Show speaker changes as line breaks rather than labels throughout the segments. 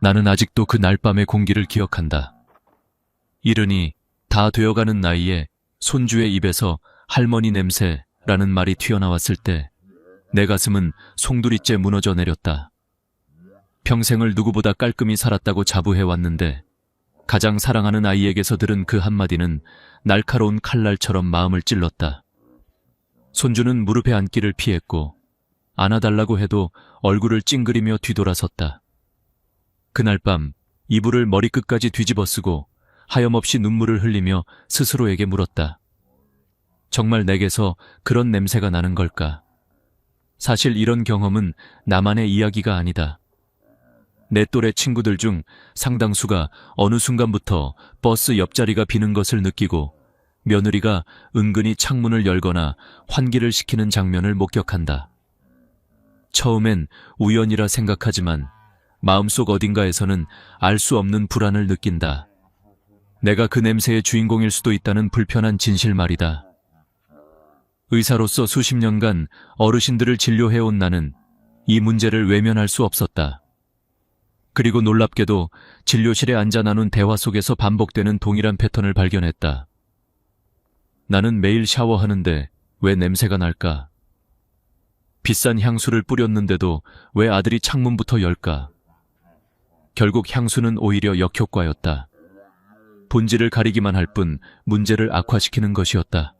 나는 아직도 그 날 밤의 공기를 기억한다. 이른이 다 되어가는 나이에 손주의 입에서 할머니 냄새라는 말이 튀어나왔을 때 내 가슴은 송두리째 무너져 내렸다. 평생을 누구보다 깔끔히 살았다고 자부해왔는데 가장 사랑하는 아이에게서 들은 그 한마디는 날카로운 칼날처럼 마음을 찔렀다. 손주는 무릎에 앉기를 피했고 안아달라고 해도 얼굴을 찡그리며 뒤돌아섰다. 그날 밤 이불을 머리끝까지 뒤집어쓰고 하염없이 눈물을 흘리며 스스로에게 물었다. 정말 내게서 그런 냄새가 나는 걸까? 사실 이런 경험은 나만의 이야기가 아니다. 내 또래 친구들 중 상당수가 어느 순간부터 버스 옆자리가 비는 것을 느끼고 며느리가 은근히 창문을 열거나 환기를 시키는 장면을 목격한다. 처음엔 우연이라 생각하지만 마음속 어딘가에서는 알 수 없는 불안을 느낀다. 내가 그 냄새의 주인공일 수도 있다는 불편한 진실 말이다. 의사로서 수십 년간 어르신들을 진료해온 나는 이 문제를 외면할 수 없었다. 그리고 놀랍게도 진료실에 앉아 나눈 대화 속에서 반복되는 동일한 패턴을 발견했다. 나는 매일 샤워하는데 왜 냄새가 날까? 비싼 향수를 뿌렸는데도 왜 아들이 창문부터 열까? 결국 향수는 오히려 역효과였다. 본질을 가리기만 할 뿐 문제를 악화시키는 것이었다.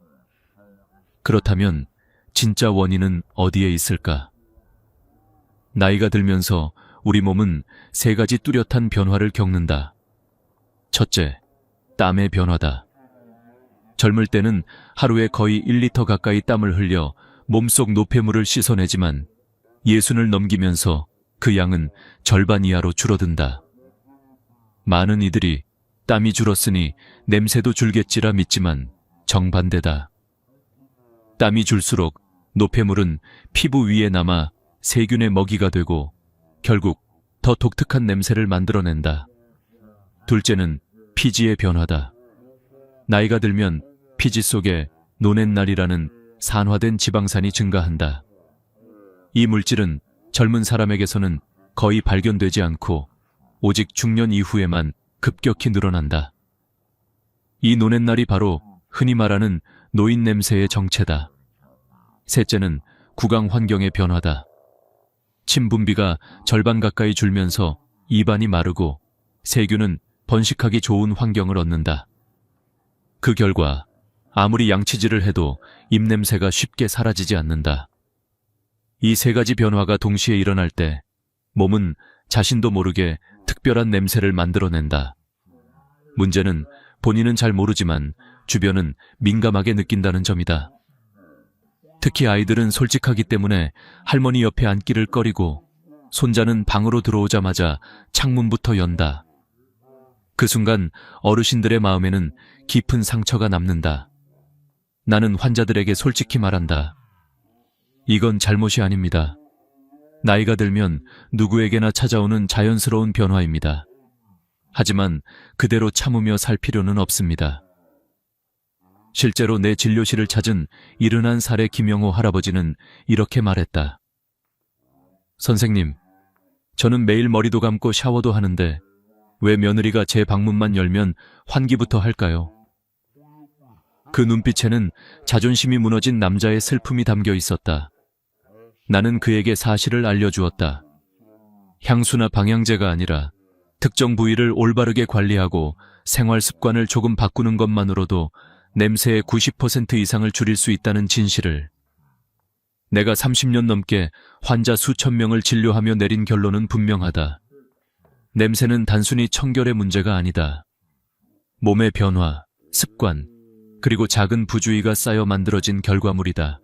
그렇다면 진짜 원인은 어디에 있을까? 나이가 들면서 우리 몸은 세 가지 뚜렷한 변화를 겪는다. 첫째, 땀의 변화다. 젊을 때는 하루에 거의 1리터 가까이 땀을 흘려 몸속 노폐물을 씻어내지만 60을 넘기면서 그 양은 절반 이하로 줄어든다. 많은 이들이 땀이 줄었으니 냄새도 줄겠지라 믿지만 정반대다. 땀이 줄수록 노폐물은 피부 위에 남아 세균의 먹이가 되고 결국 더 독특한 냄새를 만들어낸다. 둘째는 피지의 변화다. 나이가 들면 피지 속에 노넷날이라는 산화된 지방산이 증가한다. 이 물질은 젊은 사람에게서는 거의 발견되지 않고 오직 중년 이후에만 급격히 늘어난다. 이 노넷날이 바로 흔히 말하는 노인 냄새의 정체다. 셋째는 구강 환경의 변화다. 침 분비가 절반 가까이 줄면서 입안이 마르고 세균은 번식하기 좋은 환경을 얻는다. 그 결과 아무리 양치질을 해도 입냄새가 쉽게 사라지지 않는다. 이 세 가지 변화가 동시에 일어날 때 몸은 자신도 모르게 특별한 냄새를 만들어낸다. 문제는 본인은 잘 모르지만 주변은 민감하게 느낀다는 점이다. 특히 아이들은 솔직하기 때문에 할머니 옆에 앉기를 꺼리고 손자는 방으로 들어오자마자 창문부터 연다. 그 순간 어르신들의 마음에는 깊은 상처가 남는다. 나는 환자들에게 솔직히 말한다. 이건 잘못이 아닙니다. 나이가 들면 누구에게나 찾아오는 자연스러운 변화입니다. 하지만 그대로 참으며 살 필요는 없습니다. 실제로 내 진료실을 찾은 71살의 김영호 할아버지는 이렇게 말했다. 선생님, 저는 매일 머리도 감고 샤워도 하는데 왜 며느리가 제 방문만 열면 환기부터 할까요? 그 눈빛에는 자존심이 무너진 남자의 슬픔이 담겨 있었다. 나는 그에게 사실을 알려주었다. 향수나 방향제가 아니라 특정 부위를 올바르게 관리하고 생활 습관을 조금 바꾸는 것만으로도 냄새의 90% 이상을 줄일 수 있다는 진실을. 내가 30년 넘게 환자 수천 명을 진료하며 내린 결론은 분명하다. 냄새는 단순히 청결의 문제가 아니다. 몸의 변화, 습관, 그리고 작은 부주의가 쌓여 만들어진 결과물이다.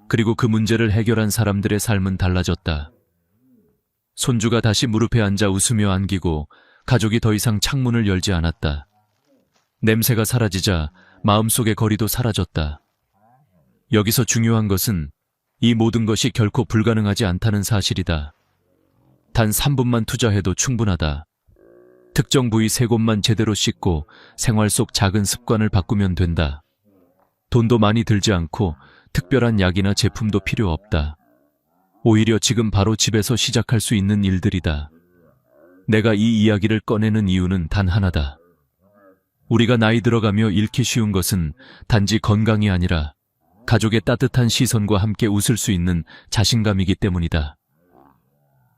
그리고 그 문제를 해결한 사람들의 삶은 달라졌다. 손주가 다시 무릎에 앉아 웃으며 안기고 가족이 더 이상 창문을 열지 않았다. 냄새가 사라지자 마음속의 거리도 사라졌다. 여기서 중요한 것은 이 모든 것이 결코 불가능하지 않다는 사실이다. 단 3분만 투자해도 충분하다. 특정 부위 3곳만 제대로 씻고 생활 속 작은 습관을 바꾸면 된다. 돈도 많이 들지 않고 특별한 약이나 제품도 필요 없다. 오히려 지금 바로 집에서 시작할 수 있는 일들이다. 내가 이 이야기를 꺼내는 이유는 단 하나다. 우리가 나이 들어가며 잃기 쉬운 것은 단지 건강이 아니라 가족의 따뜻한 시선과 함께 웃을 수 있는 자신감이기 때문이다.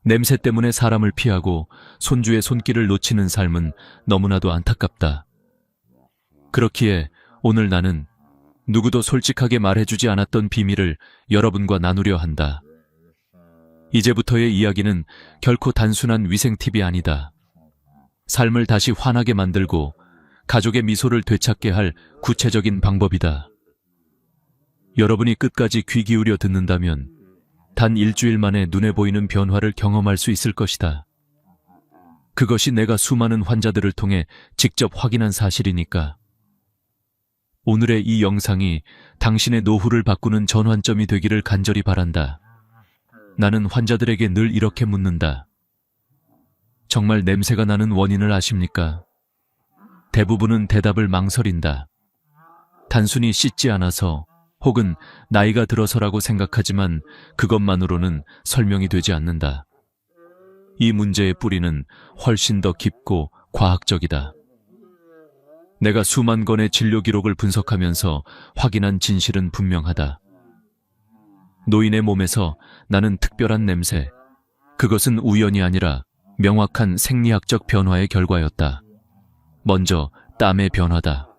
냄새 때문에 사람을 피하고 손주의 손길을 놓치는 삶은 너무나도 안타깝다. 그렇기에 오늘 나는 누구도 솔직하게 말해주지 않았던 비밀을 여러분과 나누려 한다. 이제부터의 이야기는 결코 단순한 위생 팁이 아니다. 삶을 다시 환하게 만들고 가족의 미소를 되찾게 할 구체적인 방법이다. 여러분이 끝까지 귀 기울여 듣는다면 단 일주일 만에 눈에 보이는 변화를 경험할 수 있을 것이다. 그것이 내가 수많은 환자들을 통해 직접 확인한 사실이니까. 오늘의 이 영상이 당신의 노후를 바꾸는 전환점이 되기를 간절히 바란다. 나는 환자들에게 늘 이렇게 묻는다. 정말 냄새가 나는 원인을 아십니까? 대부분은 대답을 망설인다. 단순히 씻지 않아서 혹은 나이가 들어서라고 생각하지만 그것만으로는 설명이 되지 않는다. 이 문제의 뿌리는 훨씬 더 깊고 과학적이다. 내가 수만 건의 진료 기록을 분석하면서 확인한 진실은 분명하다. 노인의 몸에서 나는 특별한 냄새, 그것은 우연이 아니라 명확한 생리학적 변화의 결과였다. 먼저 땀의 변화다.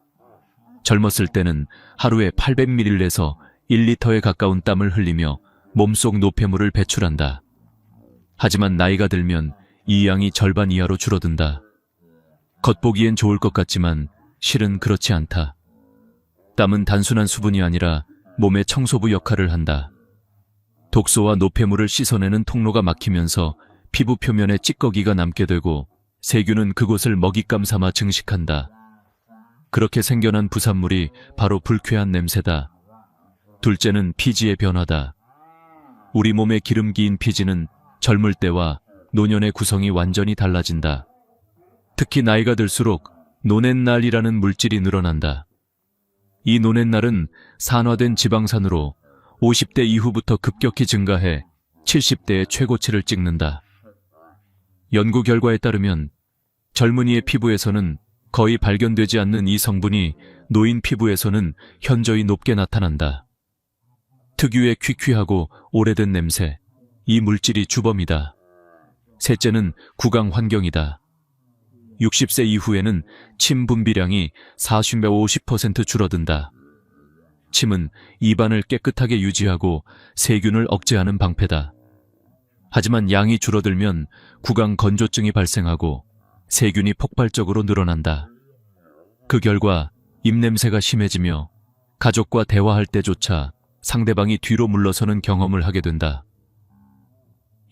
젊었을 때는 하루에 800ml에서 1리터에 가까운 땀을 흘리며 몸속 노폐물을 배출한다. 하지만 나이가 들면 이 양이 절반 이하로 줄어든다. 겉보기엔 좋을 것 같지만 실은 그렇지 않다. 땀은 단순한 수분이 아니라 몸의 청소부 역할을 한다. 독소와 노폐물을 씻어내는 통로가 막히면서 피부 표면에 찌꺼기가 남게 되고 세균은 그곳을 먹잇감 삼아 증식한다. 그렇게 생겨난 부산물이 바로 불쾌한 냄새다. 둘째는 피지의 변화다. 우리 몸에 기름기인 피지는 젊을 때와 노년의 구성이 완전히 달라진다. 특히 나이가 들수록 노넷날이라는 물질이 늘어난다. 이 노넷날은 산화된 지방산으로 50대 이후부터 급격히 증가해 70대의 최고치를 찍는다. 연구 결과에 따르면 젊은이의 피부에서는 거의 발견되지 않는 이 성분이 노인 피부에서는 현저히 높게 나타난다. 특유의 퀴퀴하고 오래된 냄새, 이 물질이 주범이다. 셋째는 구강 환경이다. 60세 이후에는 침 분비량이 40~50% 줄어든다. 침은 입안을 깨끗하게 유지하고 세균을 억제하는 방패다. 하지만 양이 줄어들면 구강 건조증이 발생하고 세균이 폭발적으로 늘어난다. 그 결과 입냄새가 심해지며 가족과 대화할 때조차 상대방이 뒤로 물러서는 경험을 하게 된다.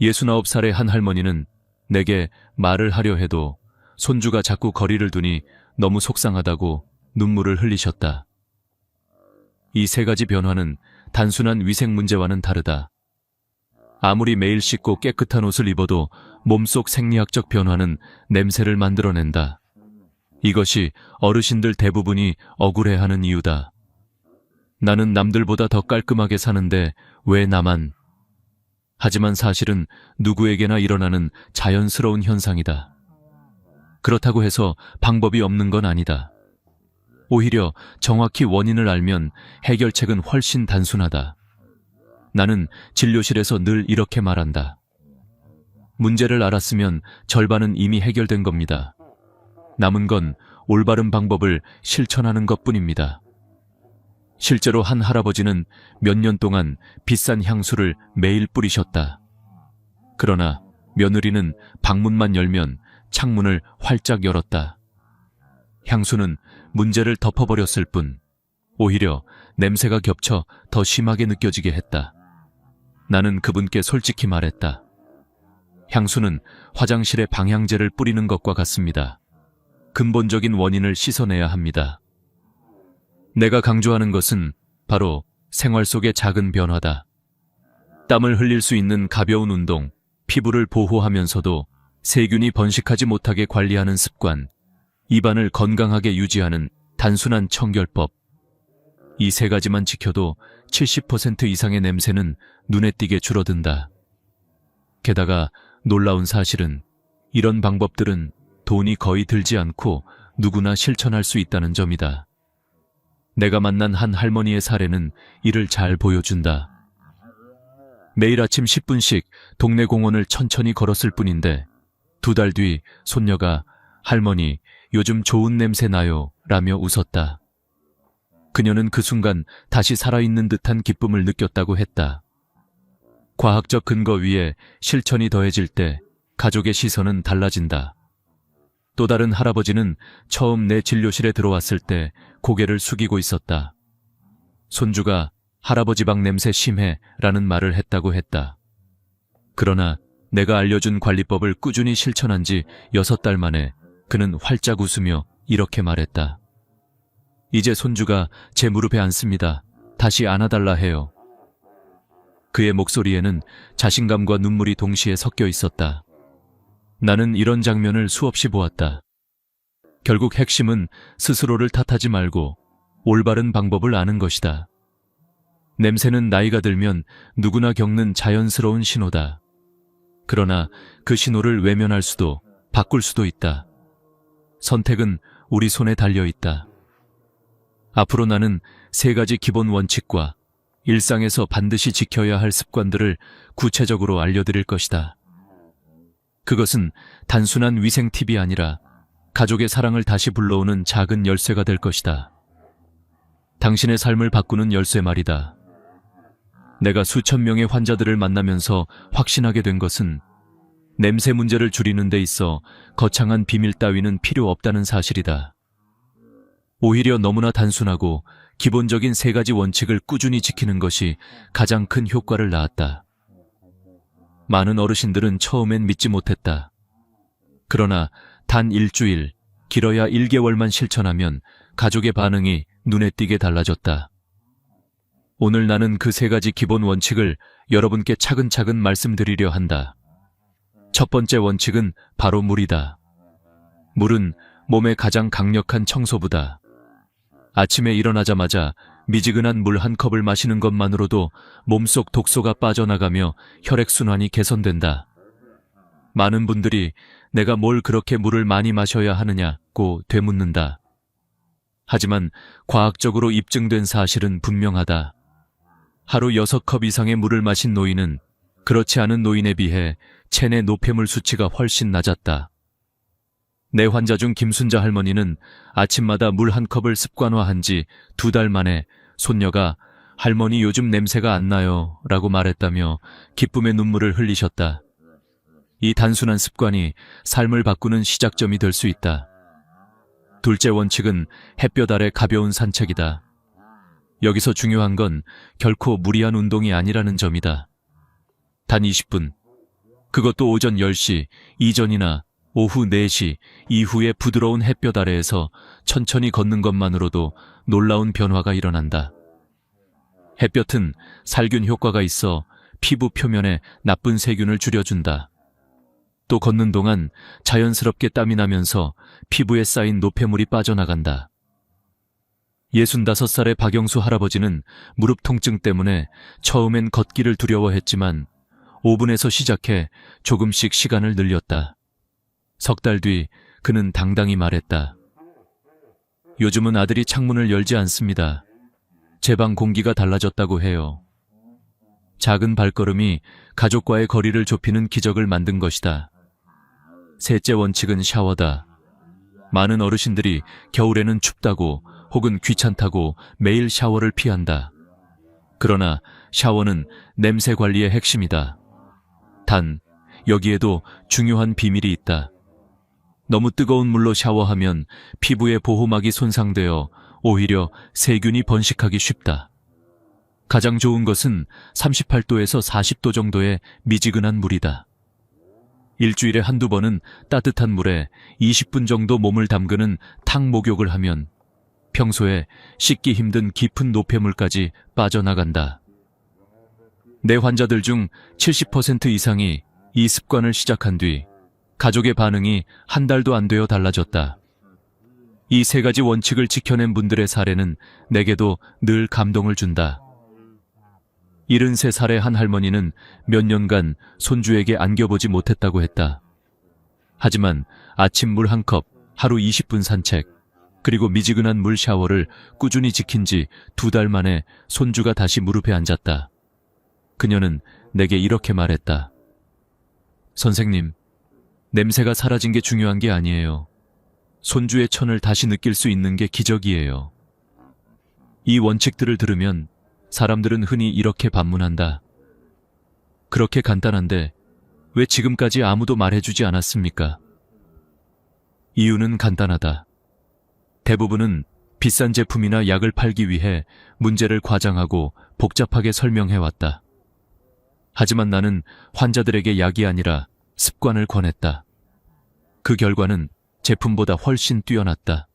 69살의 한 할머니는 내게 말을 하려 해도 손주가 자꾸 거리를 두니 너무 속상하다고 눈물을 흘리셨다. 이 세 가지 변화는 단순한 위생 문제와는 다르다. 아무리 매일 씻고 깨끗한 옷을 입어도 몸속 생리학적 변화는 냄새를 만들어낸다. 이것이 어르신들 대부분이 억울해하는 이유다. 나는 남들보다 더 깔끔하게 사는데 왜 나만? 하지만 사실은 누구에게나 일어나는 자연스러운 현상이다. 그렇다고 해서 방법이 없는 건 아니다. 오히려 정확히 원인을 알면 해결책은 훨씬 단순하다. 나는 진료실에서 늘 이렇게 말한다. 문제를 알았으면 절반은 이미 해결된 겁니다. 남은 건 올바른 방법을 실천하는 것뿐입니다. 실제로 한 할아버지는 몇 년 동안 비싼 향수를 매일 뿌리셨다. 그러나 며느리는 방문만 열면 창문을 활짝 열었다. 향수는 문제를 덮어버렸을 뿐 오히려 냄새가 겹쳐 더 심하게 느껴지게 했다. 나는 그분께 솔직히 말했다. 향수는 화장실에 방향제를 뿌리는 것과 같습니다. 근본적인 원인을 씻어내야 합니다. 내가 강조하는 것은 바로 생활 속의 작은 변화다. 땀을 흘릴 수 있는 가벼운 운동, 피부를 보호하면서도 세균이 번식하지 못하게 관리하는 습관, 입안을 건강하게 유지하는 단순한 청결법. 이 세 가지만 지켜도 70% 이상의 냄새는 눈에 띄게 줄어든다. 게다가 놀라운 사실은 이런 방법들은 돈이 거의 들지 않고 누구나 실천할 수 있다는 점이다. 내가 만난 한 할머니의 사례는 이를 잘 보여준다. 매일 아침 10분씩 동네 공원을 천천히 걸었을 뿐인데 2달 뒤 손녀가 할머니, 요즘 좋은 냄새 나요 라며 웃었다. 그녀는 그 순간 다시 살아있는 듯한 기쁨을 느꼈다고 했다. 과학적 근거 위에 실천이 더해질 때 가족의 시선은 달라진다. 또 다른 할아버지는 처음 내 진료실에 들어왔을 때 고개를 숙이고 있었다. 손주가 할아버지 방 냄새 심해 라는 말을 했다고 했다. 그러나 내가 알려준 관리법을 꾸준히 실천한 지 6달 만에 그는 활짝 웃으며 이렇게 말했다. 이제 손주가 제 무릎에 앉습니다. 다시 안아달라 해요. 그의 목소리에는 자신감과 눈물이 동시에 섞여 있었다. 나는 이런 장면을 수없이 보았다. 결국 핵심은 스스로를 탓하지 말고 올바른 방법을 아는 것이다. 냄새는 나이가 들면 누구나 겪는 자연스러운 신호다. 그러나 그 신호를 외면할 수도 바꿀 수도 있다. 선택은 우리 손에 달려 있다. 앞으로 나는 3가지 기본 원칙과 일상에서 반드시 지켜야 할 습관들을 구체적으로 알려드릴 것이다. 그것은 단순한 위생 팁이 아니라 가족의 사랑을 다시 불러오는 작은 열쇠가 될 것이다. 당신의 삶을 바꾸는 열쇠 말이다. 내가 수천 명의 환자들을 만나면서 확신하게 된 것은 냄새 문제를 줄이는 데 있어 거창한 비밀 따위는 필요 없다는 사실이다. 오히려 너무나 단순하고 기본적인 3가지 원칙을 꾸준히 지키는 것이 가장 큰 효과를 낳았다. 많은 어르신들은 처음엔 믿지 못했다. 그러나 단 일주일, 길어야 1개월만 실천하면 가족의 반응이 눈에 띄게 달라졌다. 오늘 나는 그 3가지 기본 원칙을 여러분께 차근차근 말씀드리려 한다. 첫 번째 원칙은 바로 물이다. 물은 몸의 가장 강력한 청소부다. 아침에 일어나자마자 미지근한 물 한 컵을 마시는 것만으로도 몸속 독소가 빠져나가며 혈액순환이 개선된다. 많은 분들이 내가 뭘 그렇게 물을 많이 마셔야 하느냐고 되묻는다. 하지만 과학적으로 입증된 사실은 분명하다. 하루 6컵 이상의 물을 마신 노인은 그렇지 않은 노인에 비해 체내 노폐물 수치가 훨씬 낮았다. 내 환자 중 김순자 할머니는 아침마다 물 한 컵을 습관화한 지 2달 만에 손녀가 할머니 요즘 냄새가 안 나요 라고 말했다며 기쁨의 눈물을 흘리셨다. 이 단순한 습관이 삶을 바꾸는 시작점이 될 수 있다. 둘째 원칙은 햇볕 아래 가벼운 산책이다. 여기서 중요한 건 결코 무리한 운동이 아니라는 점이다. 단 20분, 그것도 오전 10시 이전이나 오후 4시 이후에 부드러운 햇볕 아래에서 천천히 걷는 것만으로도 놀라운 변화가 일어난다. 햇볕은 살균 효과가 있어 피부 표면에 나쁜 세균을 줄여준다. 또 걷는 동안 자연스럽게 땀이 나면서 피부에 쌓인 노폐물이 빠져나간다. 65살의 박영수 할아버지는 무릎 통증 때문에 처음엔 걷기를 두려워했지만 5분에서 시작해 조금씩 시간을 늘렸다. 석 달 뒤 그는 당당히 말했다. 요즘은 아들이 창문을 열지 않습니다. 제 방 공기가 달라졌다고 해요. 작은 발걸음이 가족과의 거리를 좁히는 기적을 만든 것이다. 셋째 원칙은 샤워다. 많은 어르신들이 겨울에는 춥다고 혹은 귀찮다고 매일 샤워를 피한다. 그러나 샤워는 냄새 관리의 핵심이다. 단, 여기에도 중요한 비밀이 있다. 너무 뜨거운 물로 샤워하면 피부의 보호막이 손상되어 오히려 세균이 번식하기 쉽다. 가장 좋은 것은 38도에서 40도 정도의 미지근한 물이다. 일주일에 한두 번은 따뜻한 물에 20분 정도 몸을 담그는 탕 목욕을 하면 평소에 씻기 힘든 깊은 노폐물까지 빠져나간다. 내 환자들 중 70% 이상이 이 습관을 시작한 뒤 가족의 반응이 한 달도 안 되어 달라졌다. 이 3가지 원칙을 지켜낸 분들의 사례는 내게도 늘 감동을 준다. 73살의 한 할머니는 몇 년간 손주에게 안겨보지 못했다고 했다. 하지만 아침 물 한 컵, 하루 20분 산책, 그리고 미지근한 물 샤워를 꾸준히 지킨 지 2달 만에 손주가 다시 무릎에 앉았다. 그녀는 내게 이렇게 말했다. 선생님, 냄새가 사라진 게 중요한 게 아니에요. 손주의 천을 다시 느낄 수 있는 게 기적이에요. 이 원칙들을 들으면 사람들은 흔히 이렇게 반문한다. 그렇게 간단한데 왜 지금까지 아무도 말해주지 않았습니까? 이유는 간단하다. 대부분은 비싼 제품이나 약을 팔기 위해 문제를 과장하고 복잡하게 설명해왔다. 하지만 나는 환자들에게 약이 아니라 습관을 권했다. 그 결과는 제품보다 훨씬 뛰어났다.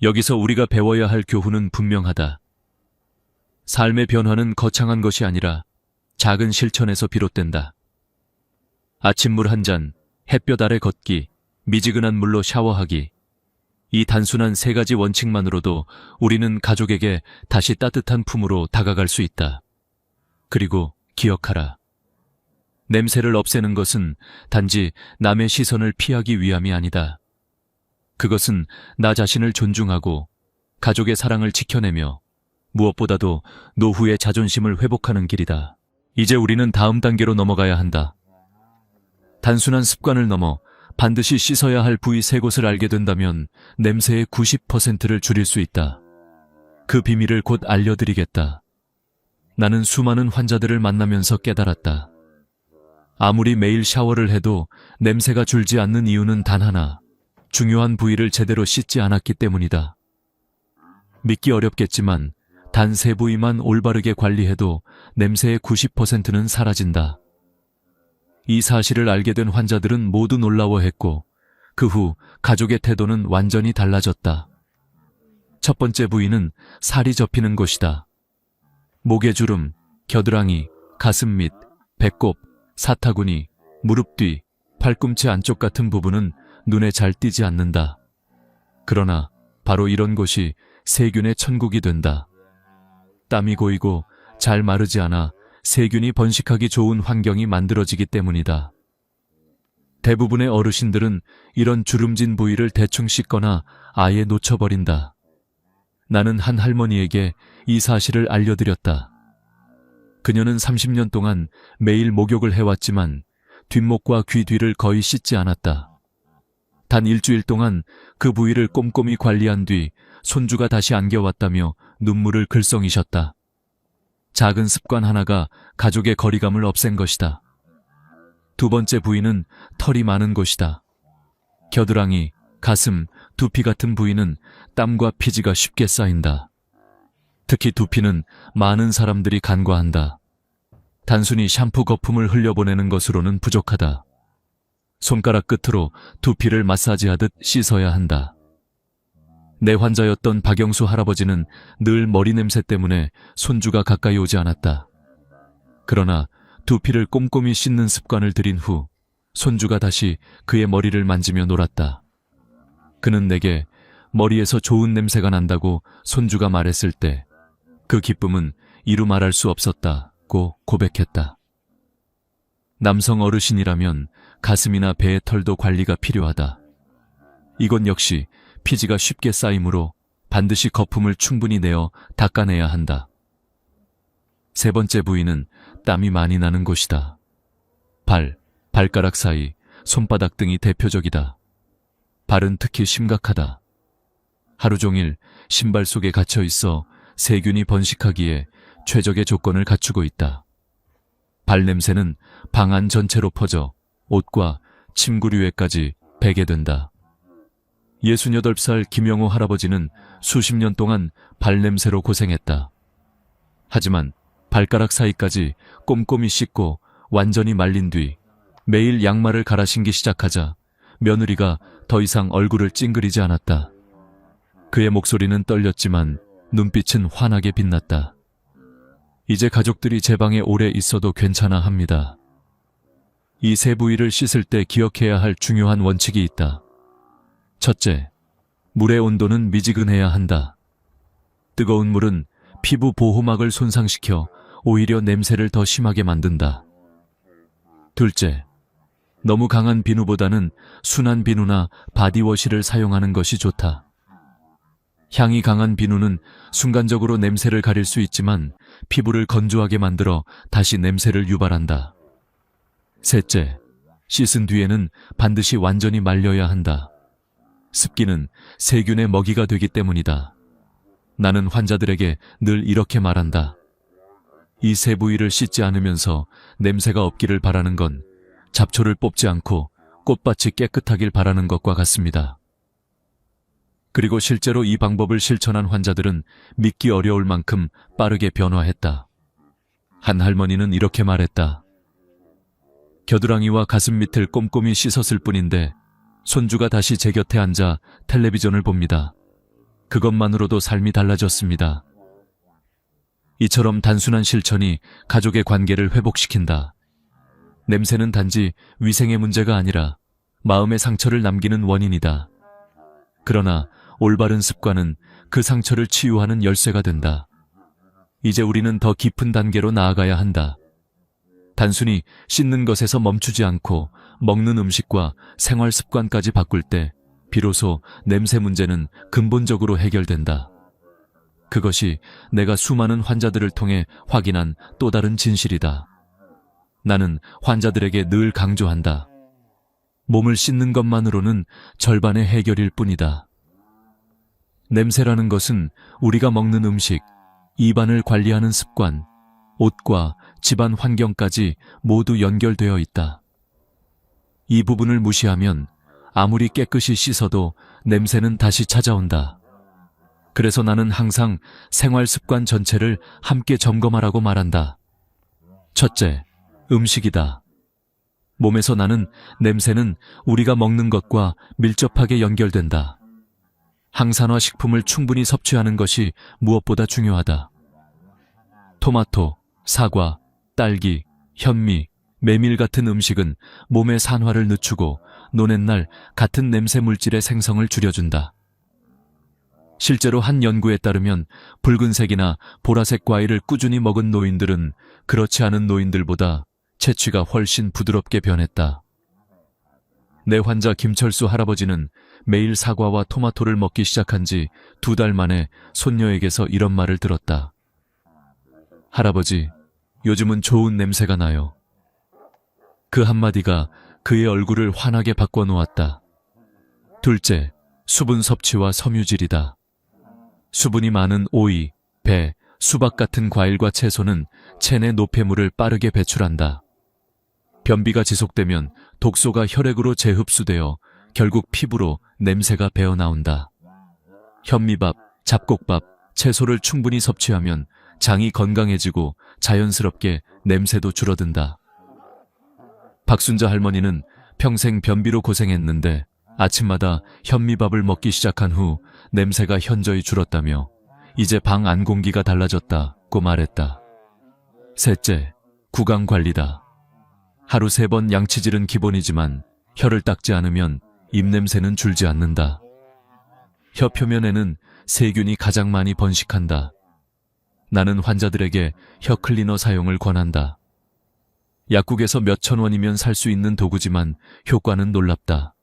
여기서 우리가 배워야 할 교훈은 분명하다. 삶의 변화는 거창한 것이 아니라 작은 실천에서 비롯된다. 아침물 한 잔, 햇볕 아래 걷기, 미지근한 물로 샤워하기. 이 단순한 3가지 원칙만으로도 우리는 가족에게 다시 따뜻한 품으로 다가갈 수 있다. 그리고 기억하라. 냄새를 없애는 것은 단지 남의 시선을 피하기 위함이 아니다. 그것은 나 자신을 존중하고 가족의 사랑을 지켜내며 무엇보다도 노후의 자존심을 회복하는 길이다. 이제 우리는 다음 단계로 넘어가야 한다. 단순한 습관을 넘어 반드시 씻어야 할 부위 3곳을 알게 된다면 냄새의 90%를 줄일 수 있다. 그 비밀을 곧 알려드리겠다. 나는 수많은 환자들을 만나면서 깨달았다. 아무리 매일 샤워를 해도 냄새가 줄지 않는 이유는 단 하나, 중요한 부위를 제대로 씻지 않았기 때문이다. 믿기 어렵겠지만 단 3부위만 올바르게 관리해도 냄새의 90%는 사라진다. 이 사실을 알게 된 환자들은 모두 놀라워했고 그 후 가족의 태도는 완전히 달라졌다. 첫 번째 부위는 살이 접히는 곳이다. 목의 주름, 겨드랑이, 가슴 밑, 배꼽, 사타구니, 무릎 뒤, 팔꿈치 안쪽 같은 부분은 눈에 잘 띄지 않는다. 그러나 바로 이런 곳이 세균의 천국이 된다. 땀이 고이고 잘 마르지 않아 세균이 번식하기 좋은 환경이 만들어지기 때문이다. 대부분의 어르신들은 이런 주름진 부위를 대충 씻거나 아예 놓쳐버린다. 나는 한 할머니에게 이 사실을 알려드렸다. 그녀는 30년 동안 매일 목욕을 해왔지만 뒷목과 귀 뒤를 거의 씻지 않았다. 단 일주일 동안 그 부위를 꼼꼼히 관리한 뒤 손주가 다시 안겨왔다며 눈물을 글썽이셨다. 작은 습관 하나가 가족의 거리감을 없앤 것이다. 두 번째 부위는 털이 많은 곳이다. 겨드랑이, 가슴, 두피 같은 부위는 땀과 피지가 쉽게 쌓인다. 특히 두피는 많은 사람들이 간과한다. 단순히 샴푸 거품을 흘려보내는 것으로는 부족하다. 손가락 끝으로 두피를 마사지하듯 씻어야 한다. 내 환자였던 박영수 할아버지는 늘 머리 냄새 때문에 손주가 가까이 오지 않았다. 그러나 두피를 꼼꼼히 씻는 습관을 들인 후 손주가 다시 그의 머리를 만지며 놀았다. 그는 내게 머리에서 좋은 냄새가 난다고 손주가 말했을 때 그 기쁨은 이루 말할 수 없었다고 고백했다. 남성 어르신이라면 가슴이나 배의 털도 관리가 필요하다. 이건 역시 피지가 쉽게 쌓이므로 반드시 거품을 충분히 내어 닦아내야 한다. 세 번째 부위는 땀이 많이 나는 곳이다. 발, 발가락 사이, 손바닥 등이 대표적이다. 발은 특히 심각하다. 하루 종일 신발 속에 갇혀 있어 세균이 번식하기에 최적의 조건을 갖추고 있다. 발 냄새는 방 안 전체로 퍼져 옷과 침구류에까지 배게 된다. 68살 김영호 할아버지는 수십 년 동안 발냄새로 고생했다. 하지만 발가락 사이까지 꼼꼼히 씻고 완전히 말린 뒤 매일 양말을 갈아 신기 시작하자 며느리가 더 이상 얼굴을 찡그리지 않았다. 그의 목소리는 떨렸지만 눈빛은 환하게 빛났다. 이제 가족들이 제 방에 오래 있어도 괜찮아 합니다. 이 세 부위를 씻을 때 기억해야 할 중요한 원칙이 있다. 첫째, 물의 온도는 미지근해야 한다. 뜨거운 물은 피부 보호막을 손상시켜 오히려 냄새를 더 심하게 만든다. 둘째, 너무 강한 비누보다는 순한 비누나 바디워시를 사용하는 것이 좋다. 향이 강한 비누는 순간적으로 냄새를 가릴 수 있지만 피부를 건조하게 만들어 다시 냄새를 유발한다. 셋째, 씻은 뒤에는 반드시 완전히 말려야 한다. 습기는 세균의 먹이가 되기 때문이다. 나는 환자들에게 늘 이렇게 말한다. 이 세 부위를 씻지 않으면서 냄새가 없기를 바라는 건 잡초를 뽑지 않고 꽃밭이 깨끗하길 바라는 것과 같습니다. 그리고 실제로 이 방법을 실천한 환자들은 믿기 어려울 만큼 빠르게 변화했다. 한 할머니는 이렇게 말했다. 겨드랑이와 가슴 밑을 꼼꼼히 씻었을 뿐인데 손주가 다시 제 곁에 앉아 텔레비전을 봅니다. 그것만으로도 삶이 달라졌습니다. 이처럼 단순한 실천이 가족의 관계를 회복시킨다. 냄새는 단지 위생의 문제가 아니라 마음의 상처를 남기는 원인이다. 그러나 올바른 습관은 그 상처를 치유하는 열쇠가 된다. 이제 우리는 더 깊은 단계로 나아가야 한다. 단순히 씻는 것에서 멈추지 않고 먹는 음식과 생활 습관까지 바꿀 때 비로소 냄새 문제는 근본적으로 해결된다. 그것이 내가 수많은 환자들을 통해 확인한 또 다른 진실이다. 나는 환자들에게 늘 강조한다. 몸을 씻는 것만으로는 절반의 해결일 뿐이다. 냄새라는 것은 우리가 먹는 음식, 입안을 관리하는 습관, 옷과 집안 환경까지 모두 연결되어 있다. 이 부분을 무시하면 아무리 깨끗이 씻어도 냄새는 다시 찾아온다. 그래서 나는 항상 생활 습관 전체를 함께 점검하라고 말한다. 첫째, 음식이다. 몸에서 나는 냄새는 우리가 먹는 것과 밀접하게 연결된다. 항산화 식품을 충분히 섭취하는 것이 무엇보다 중요하다. 토마토, 사과, 딸기, 현미, 메밀 같은 음식은 몸의 산화를 늦추고 노는 날 같은 냄새 물질의 생성을 줄여준다. 실제로 한 연구에 따르면 붉은색이나 보라색 과일을 꾸준히 먹은 노인들은 그렇지 않은 노인들보다 체취가 훨씬 부드럽게 변했다. 내 환자 김철수 할아버지는 매일 사과와 토마토를 먹기 시작한 지 2달 만에 손녀에게서 이런 말을 들었다. 할아버지, 요즘은 좋은 냄새가 나요. 그 한마디가 그의 얼굴을 환하게 바꿔놓았다. 둘째, 수분 섭취와 섬유질이다. 수분이 많은 오이, 배, 수박 같은 과일과 채소는 체내 노폐물을 빠르게 배출한다. 변비가 지속되면 독소가 혈액으로 재흡수되어 결국 피부로 냄새가 배어나온다. 현미밥, 잡곡밥, 채소를 충분히 섭취하면 장이 건강해지고 자연스럽게 냄새도 줄어든다. 박순자 할머니는 평생 변비로 고생했는데 아침마다 현미밥을 먹기 시작한 후 냄새가 현저히 줄었다며 이제 방 안 공기가 달라졌다고 말했다. 셋째, 구강 관리다. 하루 3번 양치질은 기본이지만 혀를 닦지 않으면 입냄새는 줄지 않는다. 혀 표면에는 세균이 가장 많이 번식한다. 나는 환자들에게 혀 클리너 사용을 권한다. 약국에서 몇천 원이면 살 수 있는 도구지만 효과는 놀랍다.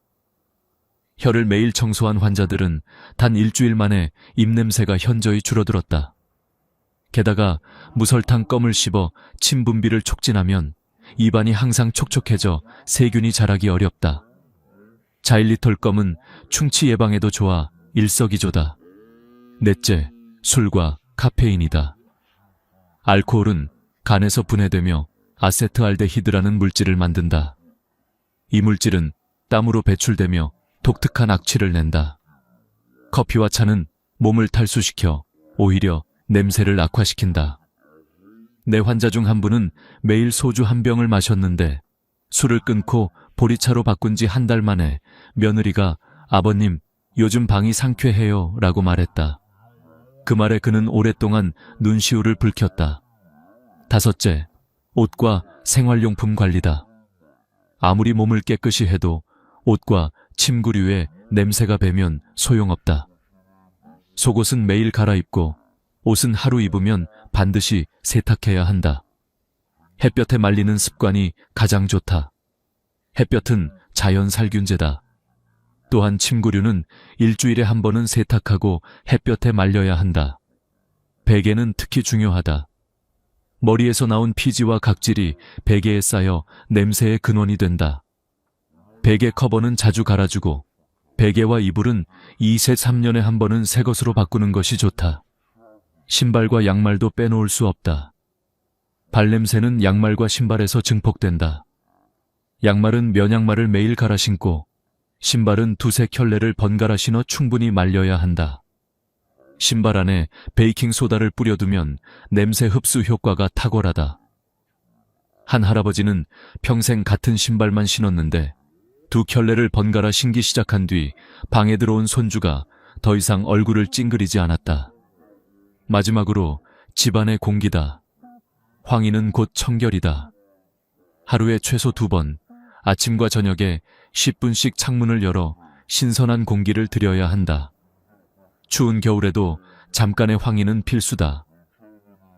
혀를 매일 청소한 환자들은 단 일주일 만에 입냄새가 현저히 줄어들었다. 게다가 무설탕 껌을 씹어 침 분비를 촉진하면 입안이 항상 촉촉해져 세균이 자라기 어렵다. 자일리톨 껌은 충치 예방에도 좋아 일석이조다. 넷째, 술과 카페인이다. 알코올은 간에서 분해되며 아세트알데히드라는 물질을 만든다. 이 물질은 땀으로 배출되며 독특한 악취를 낸다. 커피와 차는 몸을 탈수시켜 오히려 냄새를 악화시킨다. 내 환자 중 한 분은 매일 소주 한 병을 마셨는데 술을 끊고 보리차로 바꾼 지 1달 만에 며느리가 아버님, 요즘 방이 상쾌해요 라고 말했다. 그 말에 그는 오랫동안 눈시울을 붉혔다. 다섯째, 옷과 생활용품 관리다. 아무리 몸을 깨끗이 해도 옷과 침구류에 냄새가 배면 소용없다. 속옷은 매일 갈아입고 옷은 하루 입으면 반드시 세탁해야 한다. 햇볕에 말리는 습관이 가장 좋다. 햇볕은 자연 살균제다. 또한 침구류는 일주일에 한 번은 세탁하고 햇볕에 말려야 한다. 베개는 특히 중요하다. 머리에서 나온 피지와 각질이 베개에 쌓여 냄새의 근원이 된다. 베개 커버는 자주 갈아주고 베개와 이불은 2세 3년에 한 번은 새 것으로 바꾸는 것이 좋다. 신발과 양말도 빼놓을 수 없다. 발냄새는 양말과 신발에서 증폭된다. 양말은 면양말을 매일 갈아 신고 신발은 2-3 켤레를 번갈아 신어 충분히 말려야 한다. 신발 안에 베이킹소다를 뿌려두면 냄새 흡수 효과가 탁월하다. 한 할아버지는 평생 같은 신발만 신었는데 2 켤레를 번갈아 신기 시작한 뒤 방에 들어온 손주가 더 이상 얼굴을 찡그리지 않았다. 마지막으로 집안의 공기다. 황희는 곧 청결이다. 하루에 최소 2번, 아침과 저녁에 10분씩 창문을 열어 신선한 공기를 들여야 한다. 추운 겨울에도 잠깐의 황희는 필수다.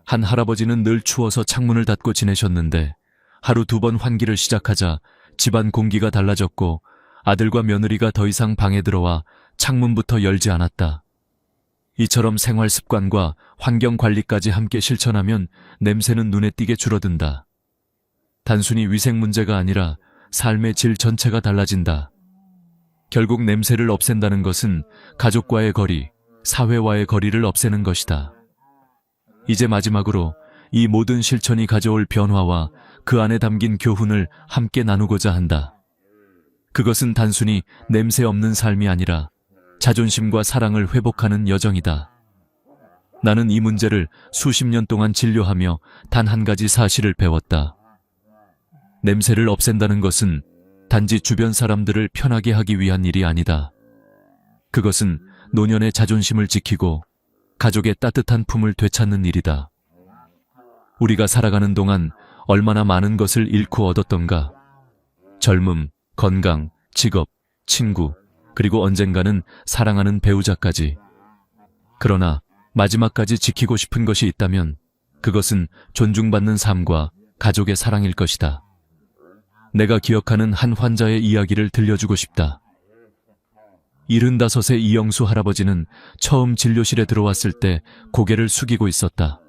한 할아버지는 늘 추워서 창문을 닫고 지내셨는데 하루 2번 환기를 시작하자 집안 공기가 달라졌고 아들과 며느리가 더 이상 방에 들어와 창문부터 열지 않았다. 이처럼 생활 습관과 환경 관리까지 함께 실천하면 냄새는 눈에 띄게 줄어든다. 단순히 위생 문제가 아니라 삶의 질 전체가 달라진다. 결국 냄새를 없앤다는 것은 가족과의 거리, 사회와의 거리를 없애는 것이다. 이제 마지막으로 이 모든 실천이 가져올 변화와 그 안에 담긴 교훈을 함께 나누고자 한다. 그것은 단순히 냄새 없는 삶이 아니라 자존심과 사랑을 회복하는 여정이다. 나는 이 문제를 수십 년 동안 진료하며 단 한 가지 사실을 배웠다. 냄새를 없앤다는 것은 단지 주변 사람들을 편하게 하기 위한 일이 아니다. 그것은 노년의 자존심을 지키고 가족의 따뜻한 품을 되찾는 일이다. 우리가 살아가는 동안 얼마나 많은 것을 잃고 얻었던가. 젊음, 건강, 직업, 친구, 그리고 언젠가는 사랑하는 배우자까지. 그러나 마지막까지 지키고 싶은 것이 있다면 그것은 존중받는 삶과 가족의 사랑일 것이다. 내가 기억하는 한 환자의 이야기를 들려주고 싶다. 75세 이영수 할아버지는 처음 진료실에 들어왔을 때 고개를 숙이고 있었다.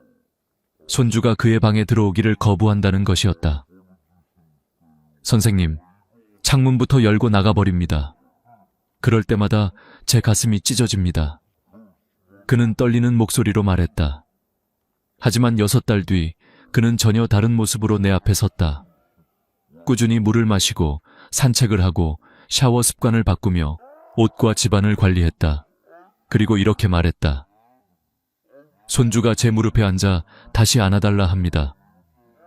손주가 그의 방에 들어오기를 거부한다는 것이었다. 선생님, 창문부터 열고 나가버립니다. 그럴 때마다 제 가슴이 찢어집니다. 그는 떨리는 목소리로 말했다. 하지만 6달 뒤 그는 전혀 다른 모습으로 내 앞에 섰다. 꾸준히 물을 마시고 산책을 하고 샤워 습관을 바꾸며 옷과 집안을 관리했다. 그리고 이렇게 말했다. 손주가 제 무릎에 앉아 다시 안아달라 합니다.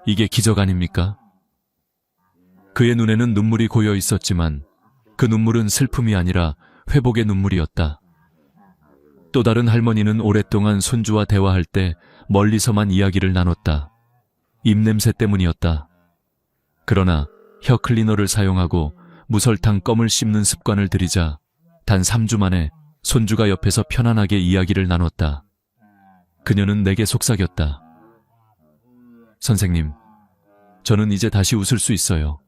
이게 기적 아닙니까? 그의 눈에는 눈물이 고여 있었지만 그 눈물은 슬픔이 아니라 회복의 눈물이었다. 또 다른 할머니는 오랫동안 손주와 대화할 때 멀리서만 이야기를 나눴다. 입냄새 때문이었다. 그러나 혀 클리너를 사용하고 무설탕 껌을 씹는 습관을 들이자 단 3주 만에 손주가 옆에서 편안하게 이야기를 나눴다. 그녀는 내게 속삭였다. 선생님, 저는 이제 다시 웃을 수 있어요.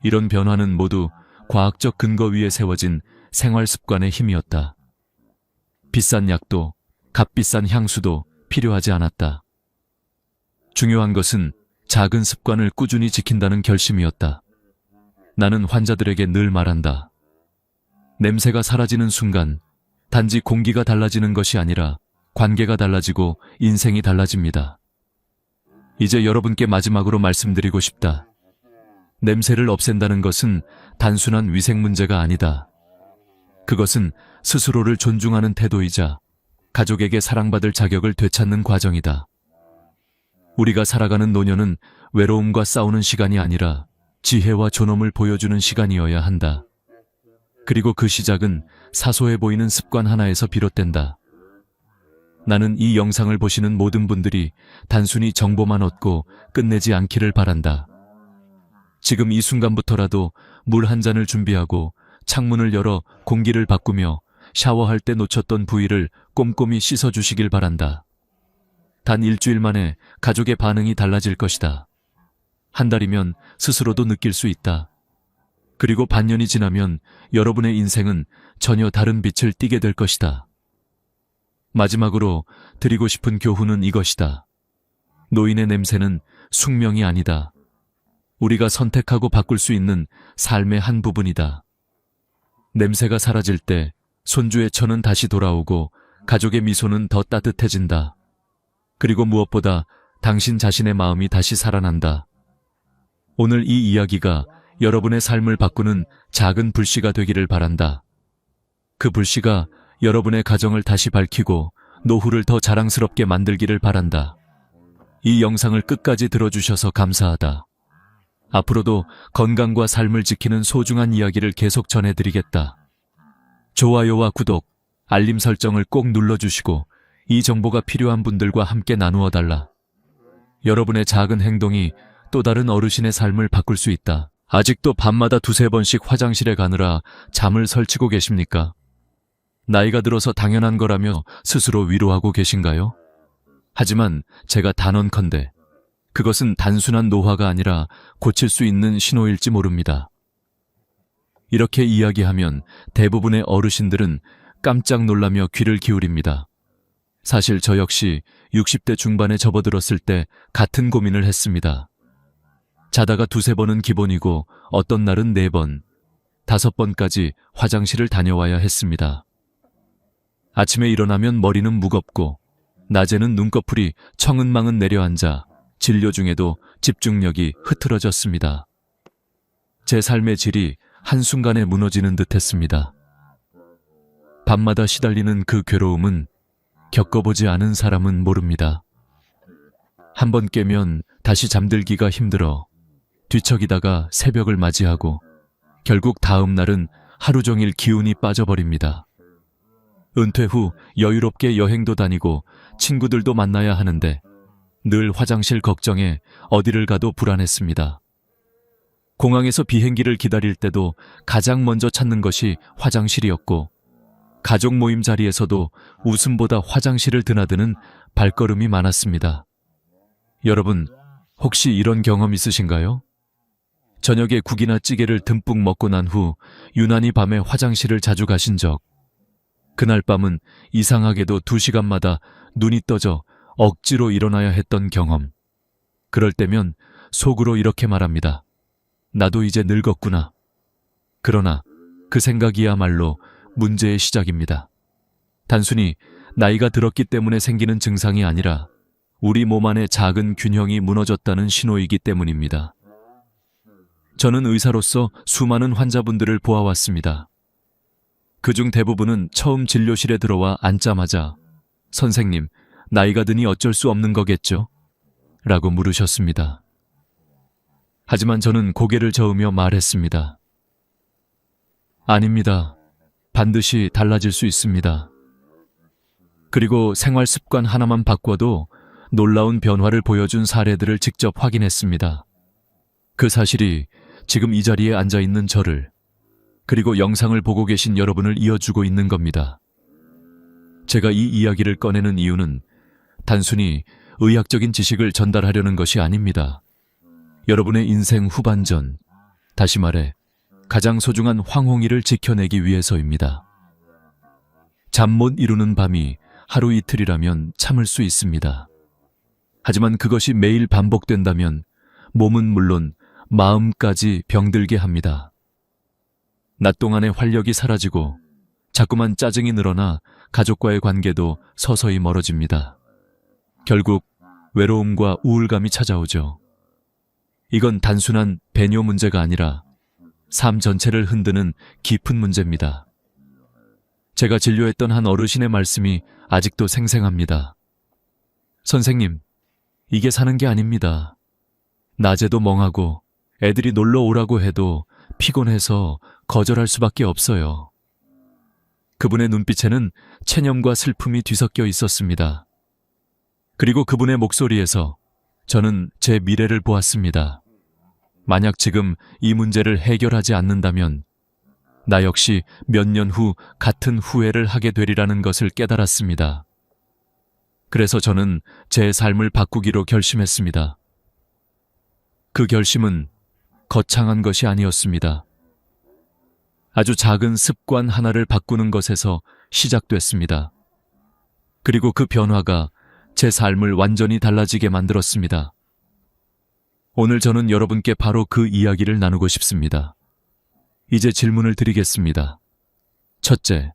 이런 변화는 모두 과학적 근거 위에 세워진 생활 습관의 힘이었다. 비싼 약도 값비싼 향수도 필요하지 않았다. 중요한 것은 작은 습관을 꾸준히 지킨다는 결심이었다. 나는 환자들에게 늘 말한다. 냄새가 사라지는 순간 단지 공기가 달라지는 것이 아니라 관계가 달라지고 인생이 달라집니다. 이제 여러분께 마지막으로 말씀드리고 싶다. 냄새를 없앤다는 것은 단순한 위생 문제가 아니다. 그것은 스스로를 존중하는 태도이자 가족에게 사랑받을 자격을 되찾는 과정이다. 우리가 살아가는 노년은 외로움과 싸우는 시간이 아니라 지혜와 존엄을 보여주는 시간이어야 한다. 그리고 그 시작은 사소해 보이는 습관 하나에서 비롯된다. 나는 이 영상을 보시는 모든 분들이 단순히 정보만 얻고 끝내지 않기를 바란다. 지금 이 순간부터라도 물 한 잔을 준비하고 창문을 열어 공기를 바꾸며 샤워할 때 놓쳤던 부위를 꼼꼼히 씻어주시길 바란다. 단 일주일 만에 가족의 반응이 달라질 것이다. 한 달이면 스스로도 느낄 수 있다. 그리고 반년이 지나면 여러분의 인생은 전혀 다른 빛을 띠게 될 것이다. 마지막으로 드리고 싶은 교훈은 이것이다. 노인의 냄새는 숙명이 아니다. 우리가 선택하고 바꿀 수 있는 삶의 한 부분이다. 냄새가 사라질 때 손주의 천은 다시 돌아오고 가족의 미소는 더 따뜻해진다. 그리고 무엇보다 당신 자신의 마음이 다시 살아난다. 오늘 이 이야기가 여러분의 삶을 바꾸는 작은 불씨가 되기를 바란다. 그 불씨가 여러분의 가정을 다시 밝히고 노후를 더 자랑스럽게 만들기를 바란다. 이 영상을 끝까지 들어주셔서 감사하다. 앞으로도 건강과 삶을 지키는 소중한 이야기를 계속 전해드리겠다. 좋아요와 구독, 알림 설정을 꼭 눌러주시고 이 정보가 필요한 분들과 함께 나누어 달라. 여러분의 작은 행동이 또 다른 어르신의 삶을 바꿀 수 있다. 아직도 밤마다 두세 번씩 화장실에 가느라 잠을 설치고 계십니까? 나이가 들어서 당연한 거라며 스스로 위로하고 계신가요? 하지만 제가 단언컨대 그것은 단순한 노화가 아니라 고칠 수 있는 신호일지 모릅니다. 이렇게 이야기하면 대부분의 어르신들은 깜짝 놀라며 귀를 기울입니다. 사실 저 역시 60대 중반에 접어들었을 때 같은 고민을 했습니다. 자다가 두세 번은 기본이고 어떤 날은 4번, 5번까지 화장실을 다녀와야 했습니다. 아침에 일어나면 머리는 무겁고 낮에는 눈꺼풀이 청은망은 내려앉아 진료 중에도 집중력이 흐트러졌습니다. 제 삶의 질이 한순간에 무너지는 듯했습니다. 밤마다 시달리는 그 괴로움은 겪어보지 않은 사람은 모릅니다. 한번 깨면 다시 잠들기가 힘들어 뒤척이다가 새벽을 맞이하고 결국 다음 날은 하루 종일 기운이 빠져버립니다. 은퇴 후 여유롭게 여행도 다니고 친구들도 만나야 하는데 늘 화장실 걱정에 어디를 가도 불안했습니다. 공항에서 비행기를 기다릴 때도 가장 먼저 찾는 것이 화장실이었고 가족 모임 자리에서도 웃음보다 화장실을 드나드는 발걸음이 많았습니다. 여러분, 혹시 이런 경험 있으신가요? 저녁에 국이나 찌개를 듬뿍 먹고 난 후 유난히 밤에 화장실을 자주 가신 적, 그날 밤은 이상하게도 2시간마다 눈이 떠져 억지로 일어나야 했던 경험. 그럴 때면 속으로 이렇게 말합니다. 나도 이제 늙었구나. 그러나 그 생각이야말로 문제의 시작입니다. 단순히 나이가 들었기 때문에 생기는 증상이 아니라 우리 몸 안의 작은 균형이 무너졌다는 신호이기 때문입니다. 저는 의사로서 수많은 환자분들을 보아왔습니다. 그중 대부분은 처음 진료실에 들어와 앉자마자 선생님, 나이가 드니 어쩔 수 없는 거겠죠? 라고 물으셨습니다. 하지만 저는 고개를 저으며 말했습니다. 아닙니다. 반드시 달라질 수 있습니다. 그리고 생활 습관 하나만 바꿔도 놀라운 변화를 보여준 사례들을 직접 확인했습니다. 그 사실이 지금 이 자리에 앉아 있는 저를, 그리고 영상을 보고 계신 여러분을 이어주고 있는 겁니다. 제가 이 이야기를 꺼내는 이유는 단순히 의학적인 지식을 전달하려는 것이 아닙니다. 여러분의 인생 후반전, 다시 말해 가장 소중한 황홍이를 지켜내기 위해서입니다. 잠 못 이루는 밤이 하루 이틀이라면 참을 수 있습니다. 하지만 그것이 매일 반복된다면 몸은 물론 마음까지 병들게 합니다. 낮 동안의 활력이 사라지고 자꾸만 짜증이 늘어나 가족과의 관계도 서서히 멀어집니다. 결국 외로움과 우울감이 찾아오죠. 이건 단순한 배뇨 문제가 아니라 삶 전체를 흔드는 깊은 문제입니다. 제가 진료했던 한 어르신의 말씀이 아직도 생생합니다. 선생님, 이게 사는 게 아닙니다. 낮에도 멍하고 애들이 놀러 오라고 해도 피곤해서 거절할 수밖에 없어요. 그분의 눈빛에는 체념과 슬픔이 뒤섞여 있었습니다. 그리고 그분의 목소리에서 저는 제 미래를 보았습니다. 만약 지금 이 문제를 해결하지 않는다면 나 역시 몇 년 후 같은 후회를 하게 되리라는 것을 깨달았습니다. 그래서 저는 제 삶을 바꾸기로 결심했습니다. 그 결심은 거창한 것이 아니었습니다. 아주 작은 습관 하나를 바꾸는 것에서 시작됐습니다. 그리고 그 변화가 제 삶을 완전히 달라지게 만들었습니다. 오늘 저는 여러분께 바로 그 이야기를 나누고 싶습니다. 이제 질문을 드리겠습니다. 첫째,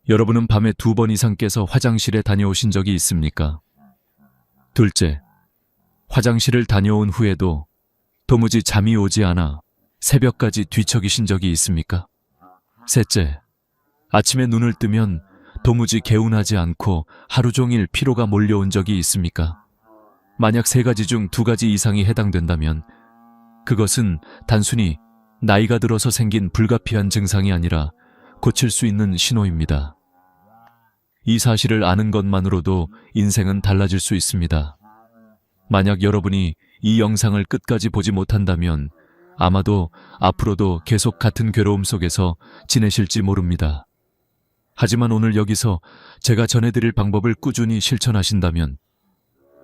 여러분은 밤에 2번 이상 깨서 화장실에 다녀오신 적이 있습니까? 둘째, 화장실을 다녀온 후에도 도무지 잠이 오지 않아 새벽까지 뒤척이신 적이 있습니까? 셋째, 아침에 눈을 뜨면 도무지 개운하지 않고 하루 종일 피로가 몰려온 적이 있습니까? 만약 3가지 중 2가지 이상이 해당된다면 그것은 단순히 나이가 들어서 생긴 불가피한 증상이 아니라 고칠 수 있는 신호입니다. 이 사실을 아는 것만으로도 인생은 달라질 수 있습니다. 만약 여러분이 이 영상을 끝까지 보지 못한다면 아마도 앞으로도 계속 같은 괴로움 속에서 지내실지 모릅니다. 하지만 오늘 여기서 제가 전해드릴 방법을 꾸준히 실천하신다면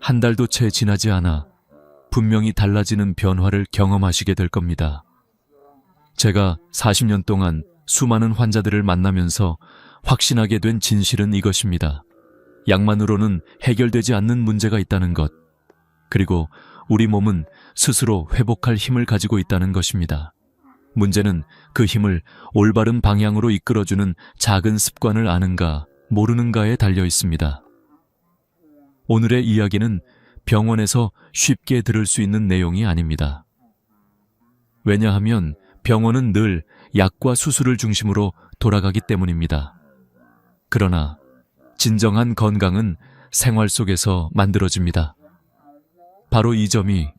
한 달도 채 지나지 않아 분명히 달라지는 변화를 경험하시게 될 겁니다. 제가 40년 동안 수많은 환자들을 만나면서 확신하게 된 진실은 이것입니다. 약만으로는 해결되지 않는 문제가 있다는 것, 그리고 우리 몸은 스스로 회복할 힘을 가지고 있다는 것입니다. 문제는 그 힘을 올바른 방향으로 이끌어주는 작은 습관을 아는가 모르는가에 달려 있습니다. 오늘의 이야기는 병원에서 쉽게 들을 수 있는 내용이 아닙니다. 왜냐하면 병원은 늘 약과 수술을 중심으로 돌아가기 때문입니다. 그러나 진정한 건강은 생활 속에서 만들어집니다. 바로 이 점이